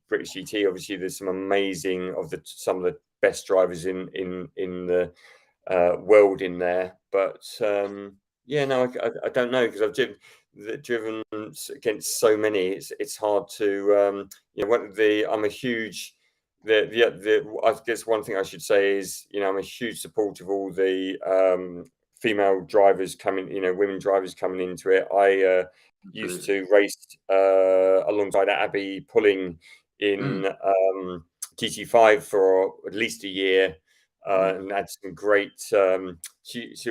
British GT, obviously there's some amazing some of the best drivers in the world in there, but yeah, no, I don't know because I've driven against so many. It's hard to I'm a huge. I guess one thing I should say is, I'm a huge supporter of all the female drivers women drivers coming into it. I used to race alongside Abby Pulling in GT5 for at least a year, and had some great.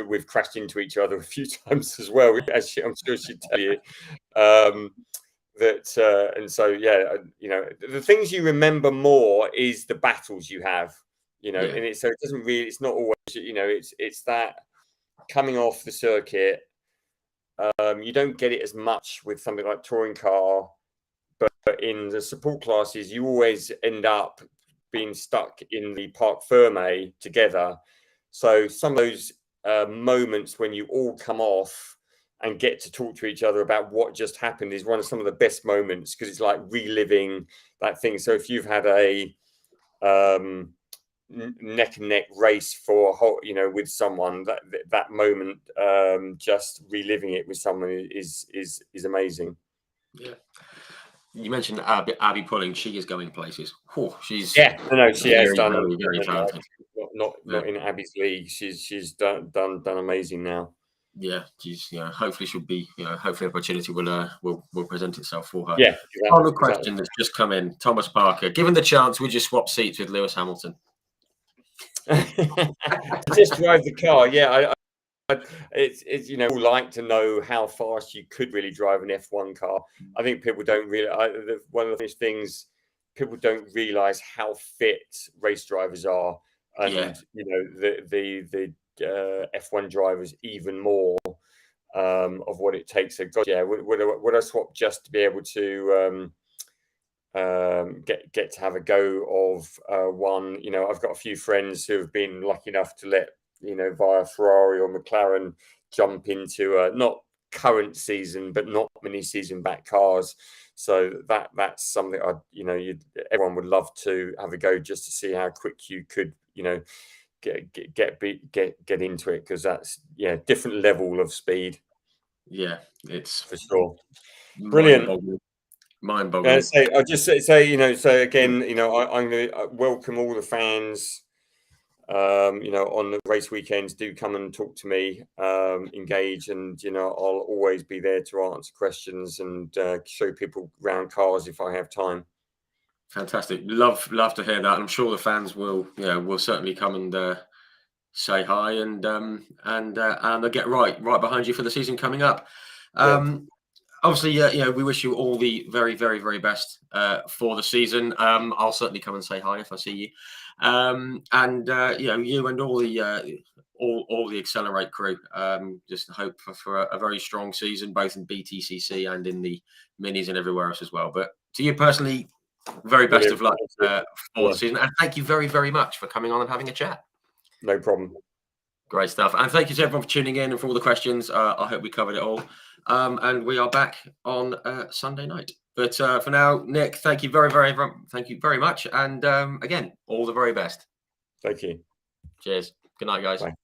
We've crashed into each other a few times as well, as I'm sure she'd tell you. And so yeah, the things you remember more is the battles you have, and so it doesn't really, it's not always, it's that coming off the circuit. You don't get it as much with something like touring car, but in the support classes you always end up being stuck in the Parc Fermé together. So some of those moments when you all come off and get to talk to each other about what just happened is one of some of the best moments, because it's like reliving that thing. So if you've had a neck and neck race for a whole, with someone, that moment, just reliving it with someone is amazing. Yeah. You mentioned Abby Pulling. She is going places. She's she has done very talented. Not in Abby's league. She's done amazing now. Yeah, she's hopefully she'll be hopefully opportunity will present itself for her. Yeah. Final question that's just come in. Thomas Parker, given the chance, would you swap seats with Lewis Hamilton? Just drive the car. Yeah, it's like to know how fast you could really drive an F1 car. I think people don't really. One of those things, people don't realize how fit race drivers are, and the F1 drivers even more of what it takes. So, God, yeah, would I swap just to be able to get to have a go of one? I've got a few friends who have been lucky enough to let via Ferrari or McLaren jump into not current season but not many season back cars. So that's something everyone would love to have a go, just to see how quick you could get into it, because that's different level of speed. Yeah, it's for sure. Brilliant. Mind-boggling. I'll just say, so again, I'm going to welcome all the fans, on the race weekends. Do come and talk to me, engage, and I'll always be there to answer questions and show people around cars if I have time. Fantastic. Love to hear that. I'm sure the fans will certainly come and say hi, and they'll get right behind you for the season coming up. Obviously, we wish you all the very, very, very best for the season. I'll certainly come and say hi if I see you. You and all the Accelerate crew. Just hope for a very strong season, both in BTCC and in the minis and everywhere else as well. But to you personally, very best of luck for the season, and thank you very, very much for coming on and having a chat. No problem. Great stuff. And thank you to everyone for tuning in and for all the questions. I hope we covered it all. And we are back on Sunday night. But for now, Nick, thank you very, very much. And again, all the very best. Thank you. Cheers. Good night, guys. Bye.